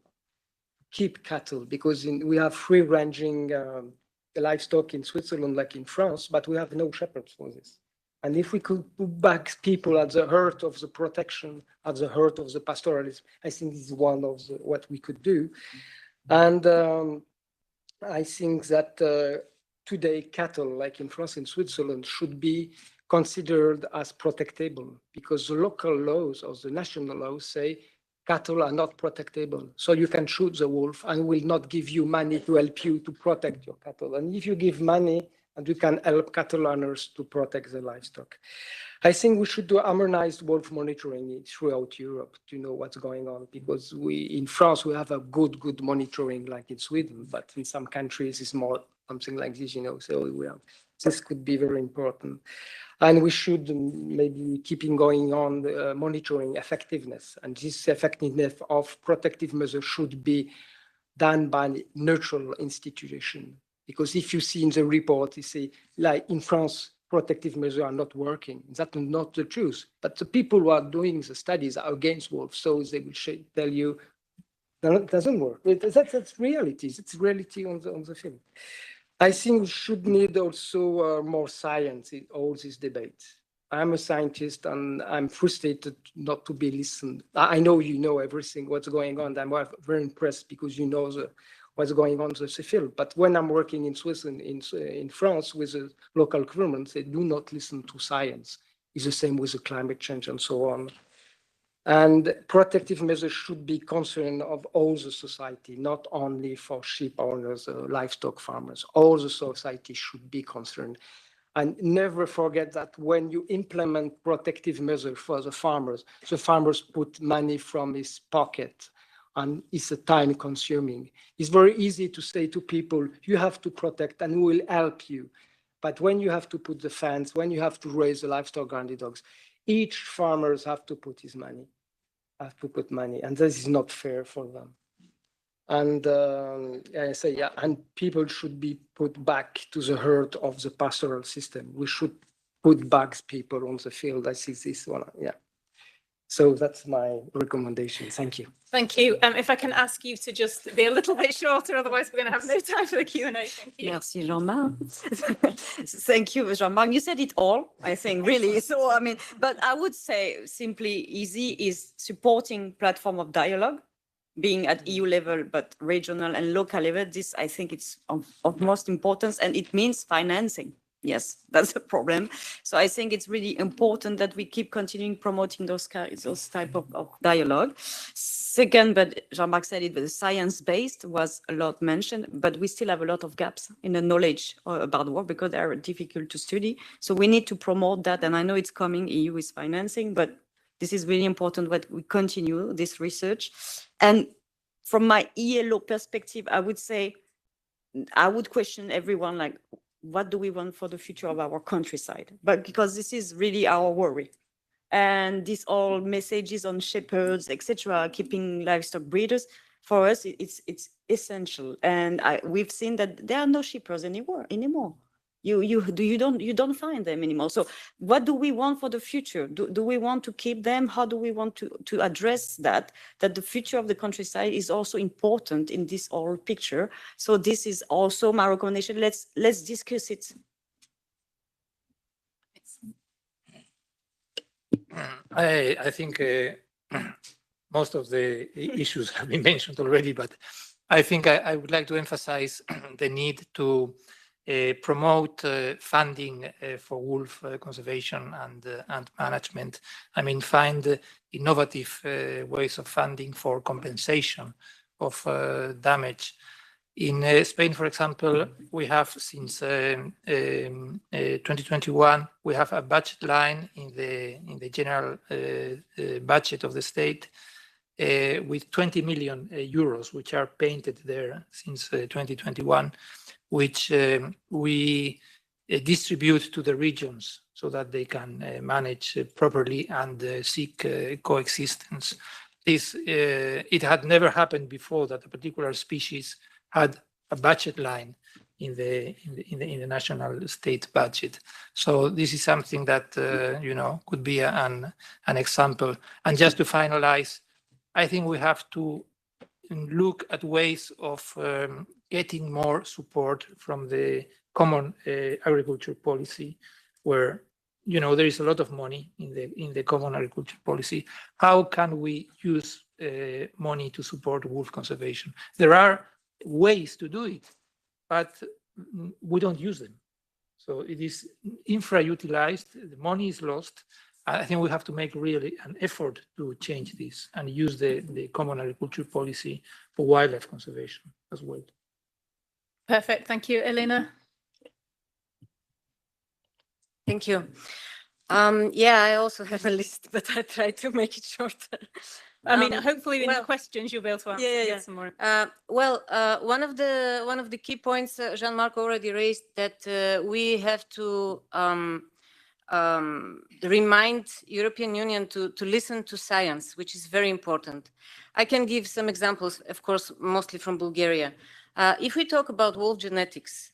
Keep cattle, because we have free-ranging livestock in Switzerland like in France, but we have no shepherds for this. And if we could put back people at the heart of the protection, at the heart of the pastoralism, I think this is one of what we could do. And I think that today cattle, like in France and Switzerland, should be considered as protectable, because the local laws or the national laws say cattle are not protectable. So you can shoot the wolf and will not give you money to help you to protect your cattle. And if you give money, and you can help cattle owners to protect the livestock. I think we should do harmonized wolf monitoring throughout Europe to know what's going on, because in France, we have a good monitoring like in Sweden, but in some countries it's more something like this, so this could be very important. And we should maybe keeping going on monitoring effectiveness, and this effectiveness of protective measures should be done by neutral institution. Because if you see in the report, you see, like in France, protective measures are not working. That's not the truth. But the people who are doing the studies are against wolves, so they will tell you no, it doesn't work. That's reality. It's reality on the field. I think we should need also more science in all these debates. I'm a scientist and I'm frustrated not to be listened. I know you know everything, what's going on. I'm very impressed because you know what's going on in the field. But when I'm working in Switzerland, in France with the local governments, they do not listen to science. It's the same with the climate change and so on. And protective measures should be concern of all the society, not only for sheep owners, livestock farmers. All the society should be concerned. And never forget that when you implement protective measures for the farmers put money from his pocket, and it's a time consuming. It's very easy to say to people, you have to protect and we will help you. But when you have to put the fence, when you have to raise the livestock guardian dogs, each farmers have to put his money, and this is not fair for them. And I say, yeah, and people should be put back to the heart of the pastoral system. We should put bags people on the field. I see this one. Yeah. So that's my recommendation. Thank you. Thank you. If I can ask you to just be a little bit shorter, otherwise we're going to have no time for the Q&A. Thank you. Merci, Jean-Marc. Thank you, Jean-Marc. You said it all, I think, really. So, I mean, but I would say simply easy is supporting platform of dialogue, being at EU level, but regional and local level. This, I think it's of most importance, and it means financing. Yes, that's a problem. So I think it's really important that we keep continuing promoting those type of dialogue. Second, but Jean-Marc said it, but the science-based was a lot mentioned, but we still have a lot of gaps in the knowledge about the work because they are difficult to study. So we need to promote that. And I know it's coming, EU is financing, but this is really important that we continue this research. And from my ELO perspective, I would say, I would question everyone, like, what do we want for the future of our countryside? But because this is really our worry. And these all messages on shepherds, etc., keeping livestock breeders, for us, it's essential. And we've seen that there are no shepherds anymore. You don't find them anymore. So what do we want for the future? Do we want to keep them? How do we want to address that the future of the countryside is also important in this whole picture? So this is also my recommendation. Let's discuss it. I think most of the issues have been mentioned already, but I think I would like to emphasize the need to promote funding for wolf conservation and management. I mean, find innovative ways of funding for compensation of damage. In Spain, for example, we have since 2021, we have a budget line in the general budget of the state with 20 million euros, which are painted there since 2021, which we distribute to the regions so that they can manage properly and seek coexistence. It had never happened before that a particular species had a budget line in the national state budget. So this is something that could be an example. And just to finalize, I think we have to look at ways of getting more support from the common agriculture policy, where there is a lot of money in the common agriculture policy. How can we use money to support wolf conservation? There are ways to do it, but we don't use them. So it is infrautilized, the money is lost. I think we have to make really an effort to change this and use the common agriculture policy for wildlife conservation as well. Perfect. Thank you. Elena? Thank you. Yeah, I also have a list, but I try to make it shorter. I mean, hopefully in the questions you'll be able to answer some more. One of the key points Jean-Marc already raised, that we have to remind European Union to listen to science, which is very important. I can give some examples, of course, mostly from Bulgaria. If we talk about wolf genetics,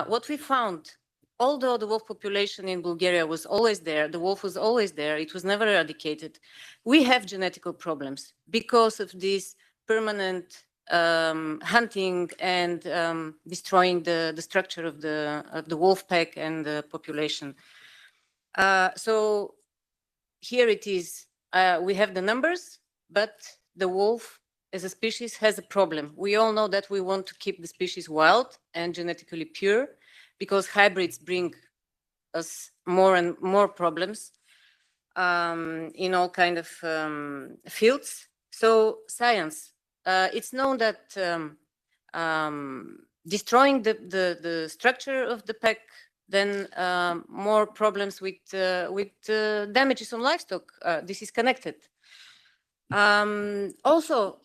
what we found, although the wolf population in Bulgaria was always there, the wolf was always there, it was never eradicated, we have genetical problems because of this permanent hunting and destroying the structure of the wolf pack and the population. So here it is, we have the numbers, but the wolf as a species has a problem. We all know that we want to keep the species wild and genetically pure, because hybrids bring us more and more problems in all kind of fields. So science, it's known that destroying the structure of the pack, then more problems with damages on livestock. This is connected. Also,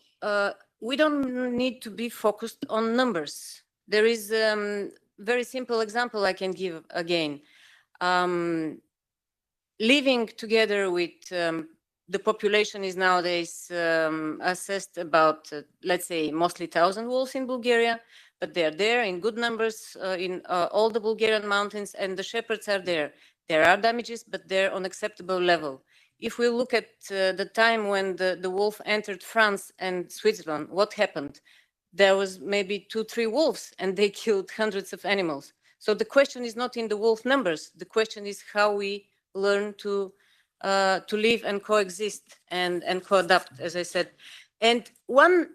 we don't need to be focused on numbers. There is very simple example I can give again. Living together with the population is nowadays assessed about, let's say, mostly 1,000 wolves in Bulgaria, but they're there in good numbers in all the Bulgarian mountains, and the shepherds are there. There are damages, but they're on acceptable level. If we look at the time when the wolf entered France and Switzerland, what happened? There was maybe 2-3 wolves and they killed hundreds of animals. So the question is not in the wolf numbers. The question is how we learn to live and coexist and co-adapt, as I said. And one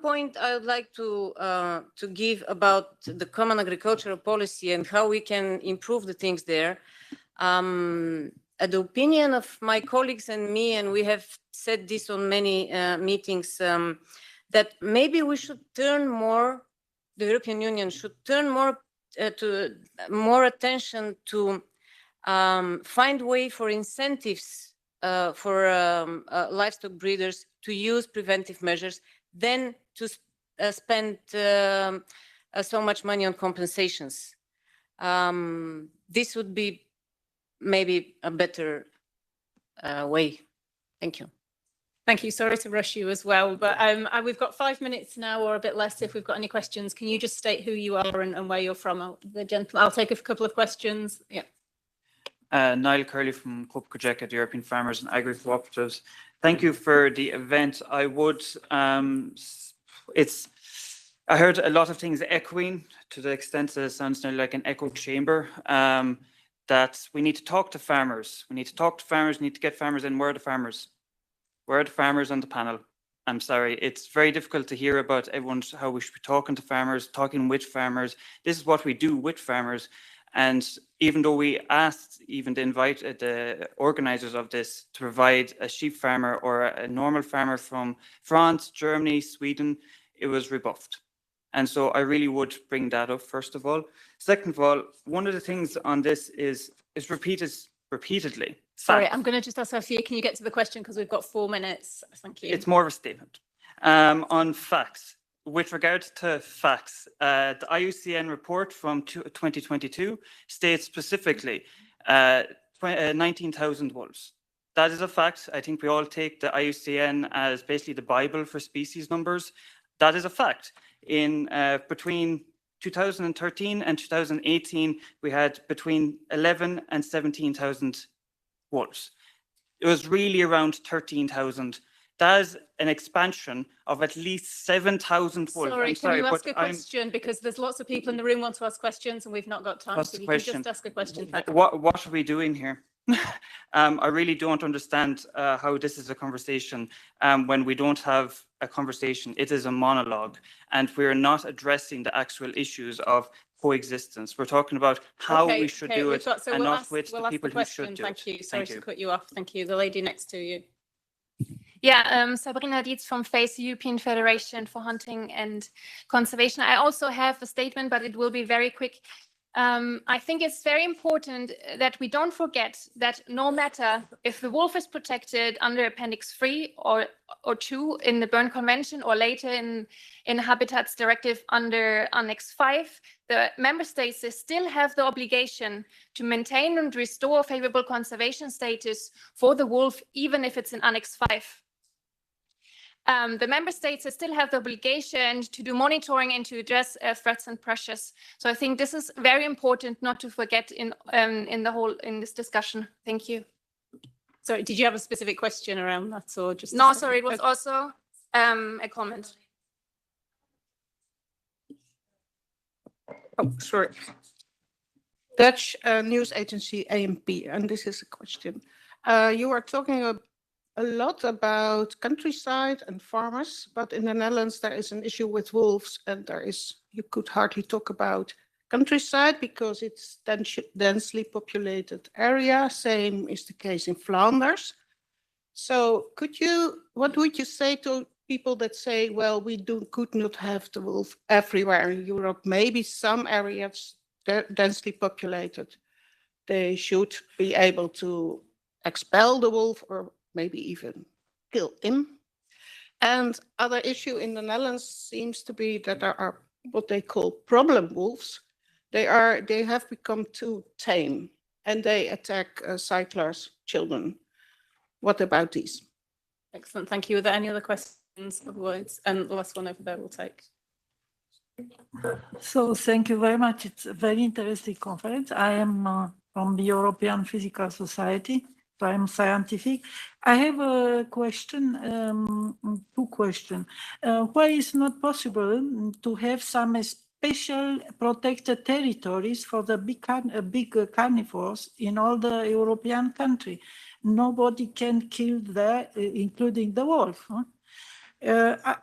point I would like to give about the common agricultural policy and how we can improve the things there. At the opinion of my colleagues and me, and we have said this on many meetings, that maybe we should turn more, the European Union should turn more attention to find way for incentives for livestock breeders to use preventive measures than to spend so much money on compensations. This would be maybe a better way. Thank you. Thank you. Sorry to rush you as well, but we've got 5 minutes now or a bit less if we've got any questions. Can you just state who you are and where you're from? The gentleman, I'll take a couple of questions. Yeah. Niall Curley from Club Cogeca, the European Farmers and Agri Cooperatives. Thank you for the event. I would, I heard a lot of things echoing to the extent that it sounds nearly like an echo chamber, that we need to talk to farmers. We need to talk to farmers, we need to get farmers in. Where are the farmers? Where are the farmers on the panel? I'm sorry, it's very difficult to hear about everyone's how we should be talking to farmers, talking with farmers. This is what we do with farmers. And even though we asked even to invite the organizers of this to provide a sheep farmer or a normal farmer from France, Germany, Sweden, it was rebuffed. And so I really would bring that up, first of all. Second of all, one of the things on this is repeated repeatedly. Sorry, I'm going to just ask Sophia, can you get to the question because we've got 4 minutes? Thank you. It's more of a statement. On facts. With regard to facts, the IUCN report from 2022 states specifically 19,000 wolves. That is a fact. I think we all take the IUCN as basically the Bible for species numbers. That is a fact. In between 2013 and 2018, we had between 11 and 17,000 wolves. It was really around 13,000. That is an expansion of at least 7,000 wolves. Sorry, can you ask a question? Because there's lots of people in the room want to ask questions and we've not got time. So you can just ask a question. What are we doing here? I really don't understand how this is a conversation when we don't have a conversation. It is a monologue and we're not addressing the actual issues of coexistence. We're talking about how we should do it and not with the people who should do it. Thank you. Sorry to cut you off. Thank you. The lady next to you. Yeah, Sabrina Dietz from FACE, European Federation for Hunting and Conservation. I also have a statement, but it will be very quick. I think it's very important that we don't forget that no matter if the wolf is protected under Appendix 3 or 2 in the Berne Convention or later in Habitats Directive under Annex 5, the member states they still have the obligation to maintain and restore favorable conservation status for the wolf, even if it's in Annex 5. The member states still have the obligation to do monitoring and to address threats and pressures. So I think this is very important not to forget in this discussion. Thank you. Sorry, did you have a specific question around that or just? No, sorry, it was also a comment. Oh, sorry. Dutch news agency ANP, and this is a question. You are talking a lot about countryside and farmers, but in the Netherlands there is an issue with wolves, and you could hardly talk about countryside because it's densely populated area. Same is the case in Flanders. So what would you say to people that say, well, could not have the wolf everywhere in Europe? Maybe some areas densely populated, they should be able to expel the wolf or maybe even kill him. And other issue in the Netherlands seems to be that there are what they call problem wolves. They have become too tame and they attack cyclers, children. What about these? Excellent, thank you. Are there any other questions? Otherwise, and the last one over there we'll take. So thank you very much. It's a very interesting conference. I am from the European Physical Society. So I'm scientific. I have a question, two questions. Why is not possible to have some special protected territories for the big carnivores in all the European country? Nobody can kill there, including the wolf. Huh?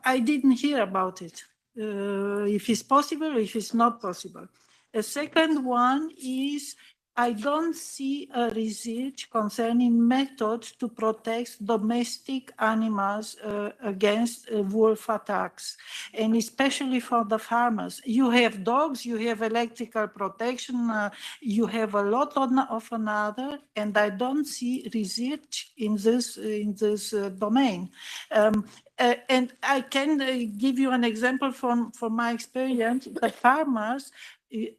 I didn't hear about it. If it's possible, if it's not possible. A second one is I don't see a research concerning methods to protect domestic animals against wolf attacks, and especially for the farmers. You have dogs, you have electrical protection, you have a lot of another, and I don't see research in this domain. And I can give you an example from my experience. The farmers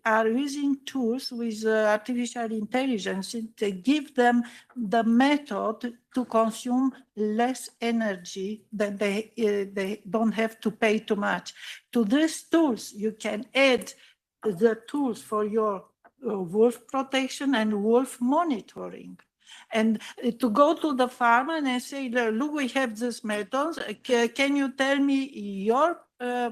are using tools with artificial intelligence to give them the method to consume less energy, that they don't have to pay too much. To these tools, you can add the tools for your wolf protection and wolf monitoring. And to go to the farmer and say, look, we have these methods. Can you tell me your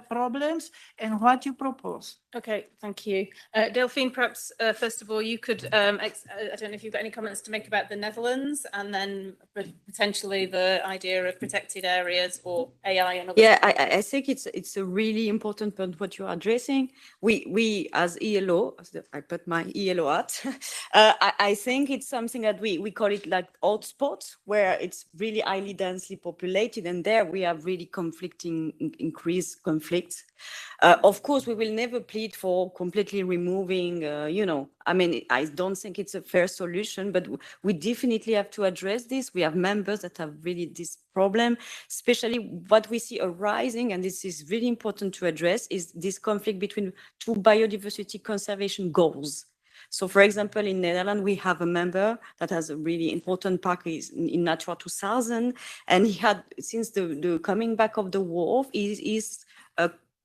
problems and what you propose? Okay, thank you. Delphine, perhaps first of all, you could, I don't know if you've got any comments to make about the Netherlands and then potentially the idea of protected areas or AI and other. Yeah, I think it's a really important point what you're addressing. We as ELO, I put my ELO hat, I think it's something that we call it like hotspots, where it's really highly densely populated, and there we have really increased conflicts. Of course, we will never plead for completely removing, I mean, I don't think it's a fair solution, but we definitely have to address this. We have members that have really this problem, especially what we see arising, and this is really important to address, is this conflict between two biodiversity conservation goals. So, for example, in Netherlands, we have a member that has a really important park in Natura 2000, and he had, since the coming back of the wolf,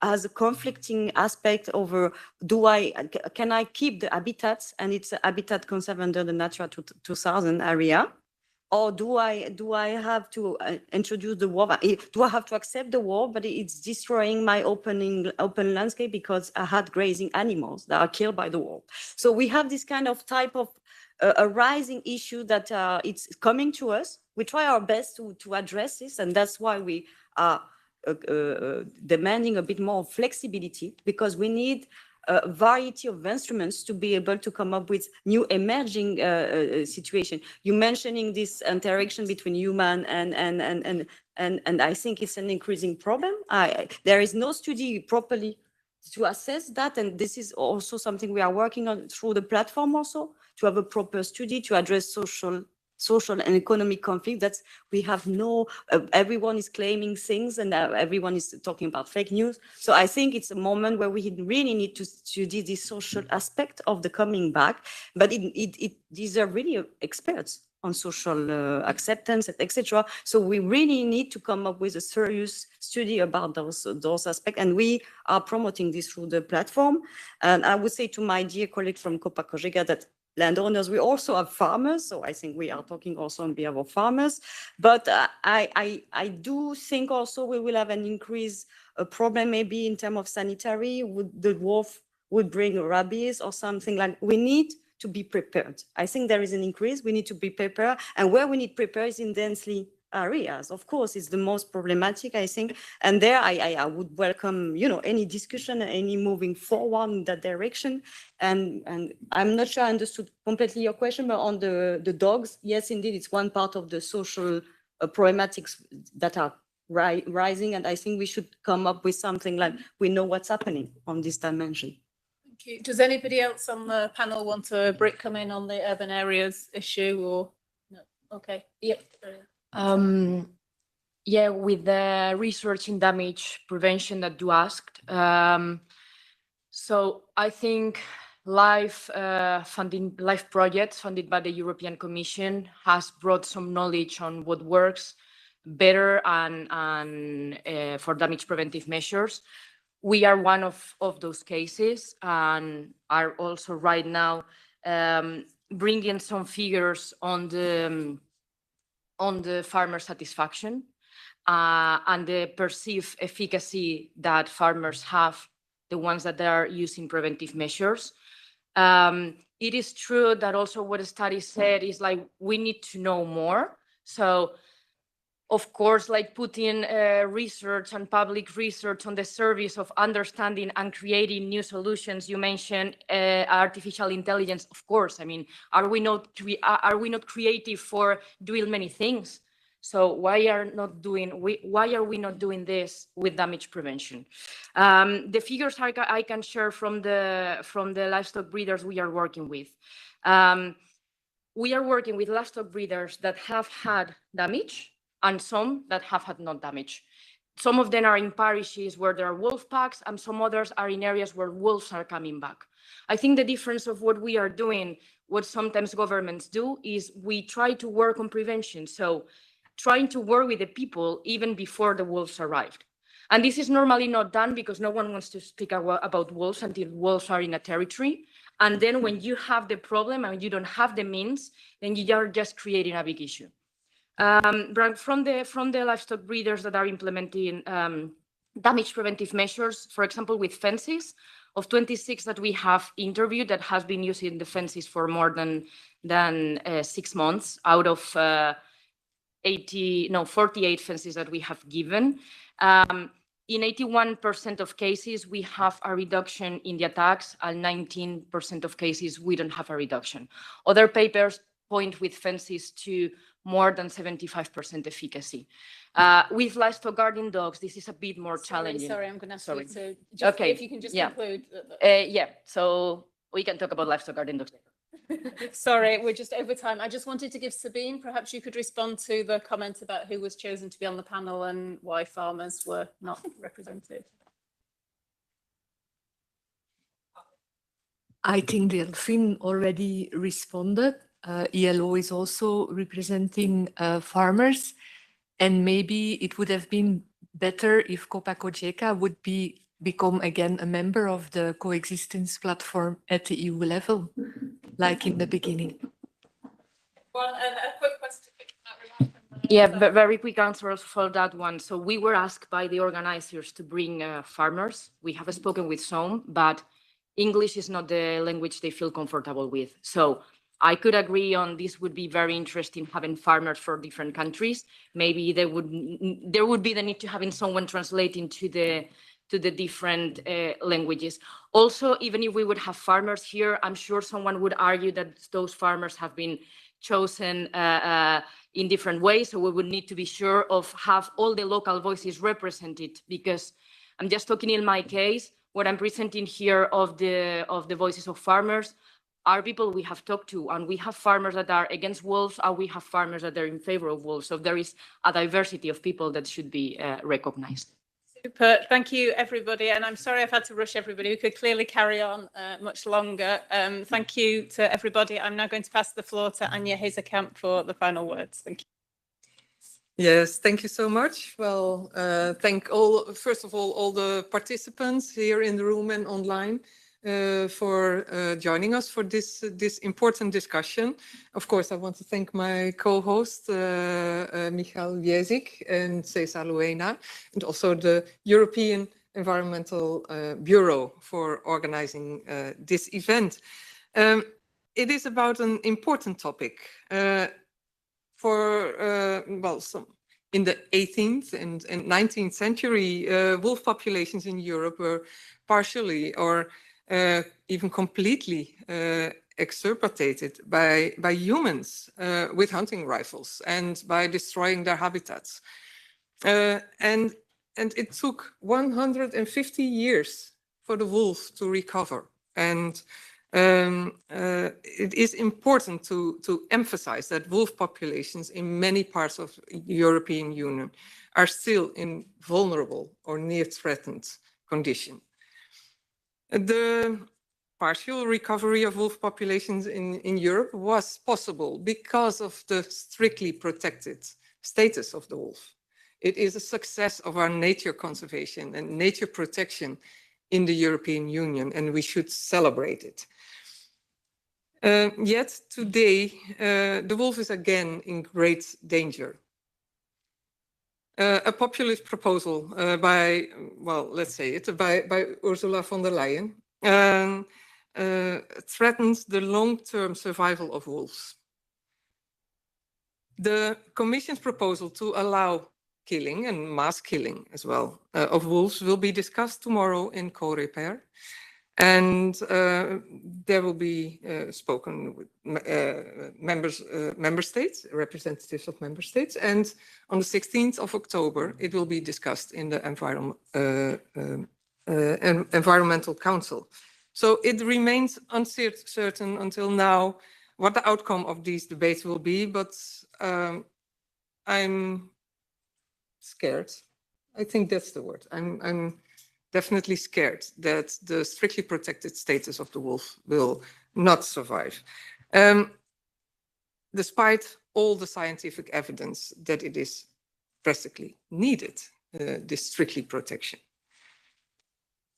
has a conflicting aspect over can I keep the habitats, and it's a habitat conserved under the Natura 2000 area, or do I have to introduce the wolf? Do I have to accept the wolf, but it's destroying my open landscape because I had grazing animals that are killed by the wolf? So we have this kind of type of a rising issue that it's coming to us. We try our best to address this, and that's why we are demanding a bit more flexibility, because we need a variety of instruments to be able to come up with new emerging situation. You mentioning this interaction between human and I think it's an increasing problem. There is no study properly to assess that, and this is also something we are working on through the platform, also to have a proper study to address social and economic conflict. That's we have no everyone is claiming things, and everyone is talking about fake news. So I think it's a moment where we really need to study the social aspect of the coming back, but these are really experts on social acceptance, etc. So we really need to come up with a serious study about those aspects, and we are promoting this through the platform. And I would say to my dear colleague from Copa Cogeca that landowners, we also have farmers, so I think we are talking also on behalf of farmers. But I do think also we will have an increased problem maybe in terms of sanitary. The wolf would bring rabies or something like. We need to be prepared. I think there is an increase. We need to be prepared, and where we need prepare is in densely areas. Of course, it's the most problematic, I think. And there, I would welcome, any discussion, any moving forward in that direction. And I'm not sure I understood completely your question, but on the dogs, yes, indeed, it's one part of the social problematics that are rising. And I think we should come up with something like we know what's happening on this dimension. Thank you. Does anybody else on the panel want to come in on the urban areas issue, or no? Okay. Yep. Yeah, with the research in damage prevention that you asked. So I think life projects funded by the European Commission has brought some knowledge on what works better and for damage preventive measures. We are one of those cases, and are also right now bringing some figures on the farmer satisfaction and the perceived efficacy that farmers have, the ones that are using preventive measures. It is true that also what the study said is like we need to know more. So of course, like putting research and public research on the service of understanding and creating new solutions. You mentioned artificial intelligence. Of course, I mean, are we not creative for doing many things? So why are we not doing this with damage prevention? The figures I can share from the livestock breeders we are working with. We are working with livestock breeders that have had damage, and some that have had no damage. Some of them are in parishes where there are wolf packs, and some others are in areas where wolves are coming back. I think the difference of what we are doing, what sometimes governments do, is we try to work on prevention. So trying to work with the people even before the wolves arrived. And this is normally not done because no one wants to speak about wolves until wolves are in a territory. And then when you have the problem and you don't have the means, then you are just creating a big issue. From the livestock breeders that are implementing damage preventive measures, for example, with fences, of 26 that we have interviewed that has been using the fences for more than 6 months out of 48 fences that we have given. In 81% of cases, we have a reduction in the attacks, and 19% of cases, we don't have a reduction. Other papers point with fences to more than 75% efficacy. With livestock guarding dogs, this is a bit more challenging. Sorry, I'm going to ask you to just, okay. If you can just conclude. Yeah, so we can talk about livestock guarding dogs. Sorry, we're just over time. I just wanted to give Sabine, perhaps you could respond to the comment about who was chosen to be on the panel and why farmers were not represented. I think Delphine already responded. ELO is also representing farmers, and maybe it would have been better if Copa-Cogeca would become again a member of the coexistence platform at the EU level, like in the beginning. Well, a quick question. Yeah, but very quick answer for that one. So we were asked by the organizers to bring farmers. We have spoken with some, but English is not the language they feel comfortable with. So I could agree on this would be very interesting having farmers for different countries. Maybe there would be the need to having someone translating to the different languages. Also, even if we would have farmers here, I'm sure someone would argue that those farmers have been chosen in different ways. So we would need to be sure of have all the local voices represented, because I'm just talking in my case, what I'm presenting here of the voices of farmers are people we have talked to, and we have farmers that are against wolves, and we have farmers that are in favor of wolves. So there is a diversity of people that should be recognized. Super. Thank you, everybody. And I'm sorry I've had to rush everybody. We could clearly carry on much longer. Thank you to everybody. I'm now going to pass the floor to Anja Hezekamp for the final words. Thank you. Yes, thank you so much. Well, first of all the participants here in the room and online for joining us for this important discussion. Of course, I want to thank my co-host, Michal Jezik and Cesar Luena, and also the European Environmental Bureau for organizing this event. It is about an important topic. In the 18th and 19th century, wolf populations in Europe were partially or even completely extirpated by humans with hunting rifles and by destroying their habitats. And it took 150 years for the wolf to recover. And it is important to emphasize that wolf populations in many parts of the European Union are still in vulnerable or near threatened condition. The partial recovery of wolf populations in Europe was possible because of the strictly protected status of the wolf. It is a success of our nature conservation and nature protection in the European Union, and we should celebrate it. Yet today, the wolf is again in great danger. A populist proposal by, well, let's say it, by Ursula von der Leyen threatens the long-term survival of wolves. The Commission's proposal to allow killing and mass killing as well of wolves will be discussed tomorrow in COREPER. And there will be spoken with member states, representatives of member states. And on the 16th of October, it will be discussed in the Environmental Council. So it remains uncertain until now what the outcome of these debates will be, but I'm scared. I think that's the word. I'm definitely scared that the strictly protected status of the wolf will not survive, despite all the scientific evidence that it is practically needed, this strictly protection.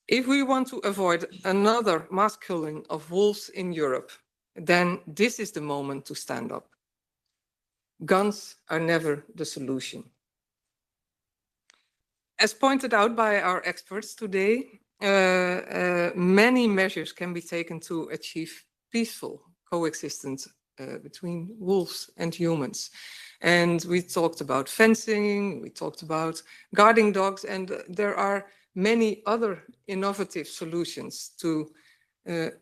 If we want to avoid another mass killing of wolves in Europe, then this is the moment to stand up. Guns are never the solution. As pointed out by our experts today, many measures can be taken to achieve peaceful coexistence between wolves and humans. And we talked about fencing, we talked about guarding dogs, and there are many other innovative solutions to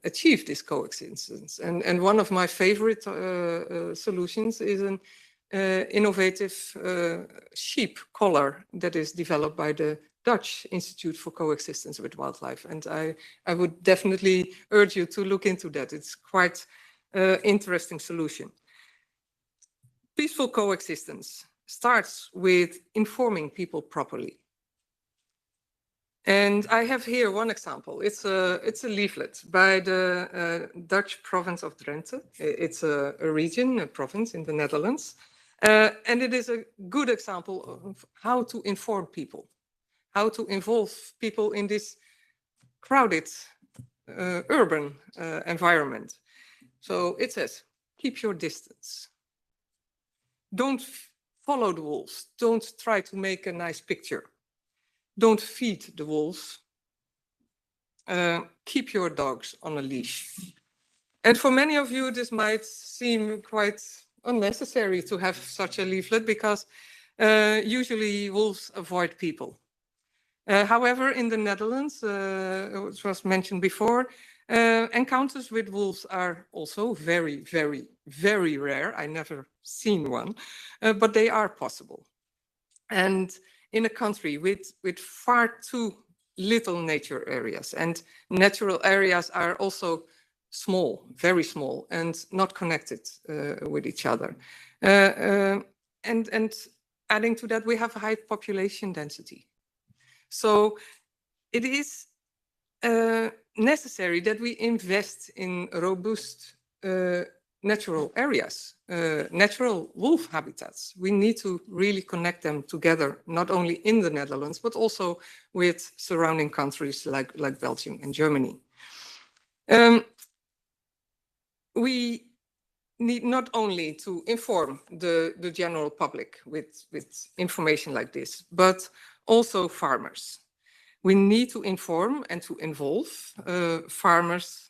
achieve this coexistence. And one of my favorite solutions is an innovative sheep collar that is developed by the Dutch Institute for Coexistence with Wildlife. And I would definitely urge you to look into that. It's quite an interesting solution. Peaceful coexistence starts with informing people properly. And I have here one example. It's a leaflet by the Dutch province of Drenthe. It's a region, a province in the Netherlands. And it is a good example of how to inform people, how to involve people in this crowded urban environment. So it says, keep your distance. Don't follow the wolves. Don't try to make a nice picture. Don't feed the wolves. Keep your dogs on a leash. And for many of you, this might seem quite unnecessary to have such a leaflet because usually wolves avoid people. However, in the Netherlands, which was mentioned before, encounters with wolves are also very, very, very rare. I never seen one, but they are possible. And in a country with far too little nature areas, and natural areas are also small, very small, and not connected with each other. And adding to that, we have a high population density. So it is necessary that we invest in robust natural areas, natural wolf habitats. We need to really connect them together, not only in the Netherlands, but also with surrounding countries like Belgium and Germany. We need not only to inform the general public with information like this, but also farmers. We need to inform and to involve farmers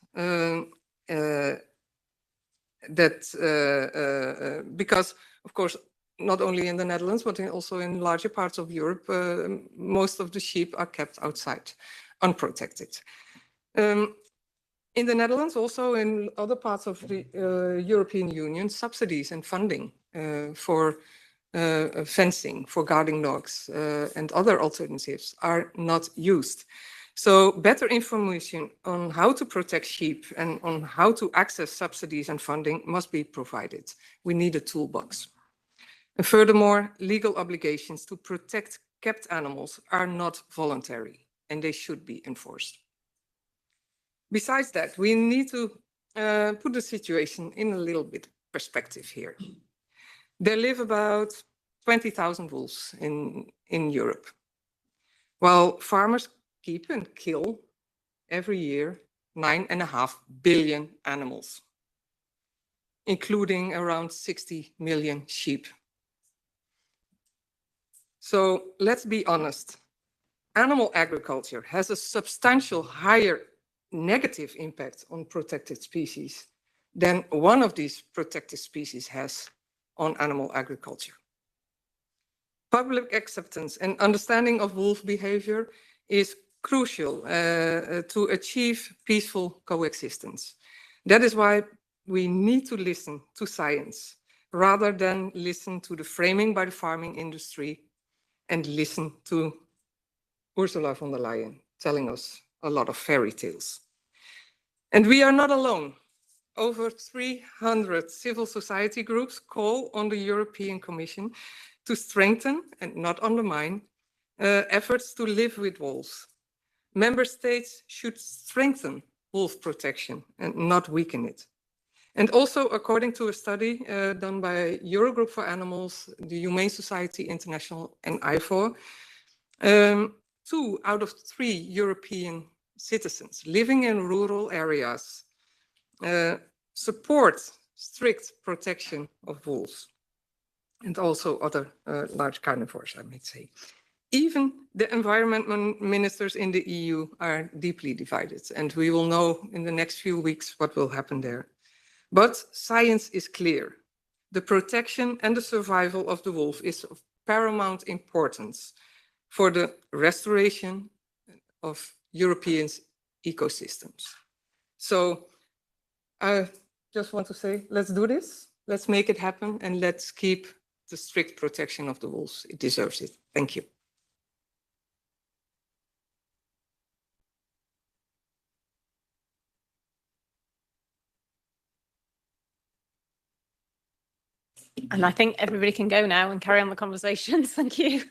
because, of course, not only in the Netherlands, but also in larger parts of Europe, most of the sheep are kept outside, unprotected. In the Netherlands, also in other parts of the European Union, subsidies and funding for fencing, for guarding dogs, and other alternatives are not used. So better information on how to protect sheep and on how to access subsidies and funding must be provided. We need a toolbox. And furthermore, legal obligations to protect kept animals are not voluntary, and they should be enforced. Besides that, we need to put the situation in a little bit perspective here. There live about 20,000 wolves in Europe, while farmers keep and kill every year 9.5 billion animals. including around 60 million sheep. So let's be honest. Animal agriculture has a substantial higher negative impact on protected species than one of these protected species has on animal agriculture. Public acceptance and understanding of wolf behavior is crucial to achieve peaceful coexistence. That is why we need to listen to science rather than listen to the framing by the farming industry and listen to Ursula von der Leyen telling us a lot of fairy tales. And we are not alone. Over 300 civil society groups call on the European Commission to strengthen and not undermine efforts to live with wolves. Member states should strengthen wolf protection and not weaken it. And also, according to a study done by Eurogroup for Animals, the Humane Society International, and IFOR, 2 out of 3 European citizens living in rural areas support strict protection of wolves and also other large carnivores, I might say. Even the environment ministers in the EU are deeply divided, and we will know in the next few weeks what will happen there. But science is clear. The protection and the survival of the wolf is of paramount importance for the restoration of European ecosystems. So I just want to say, let's do this, let's make it happen, and let's keep the strict protection of the wolves. It deserves it. Thank you. And I think everybody can go now and carry on the conversations. Thank you.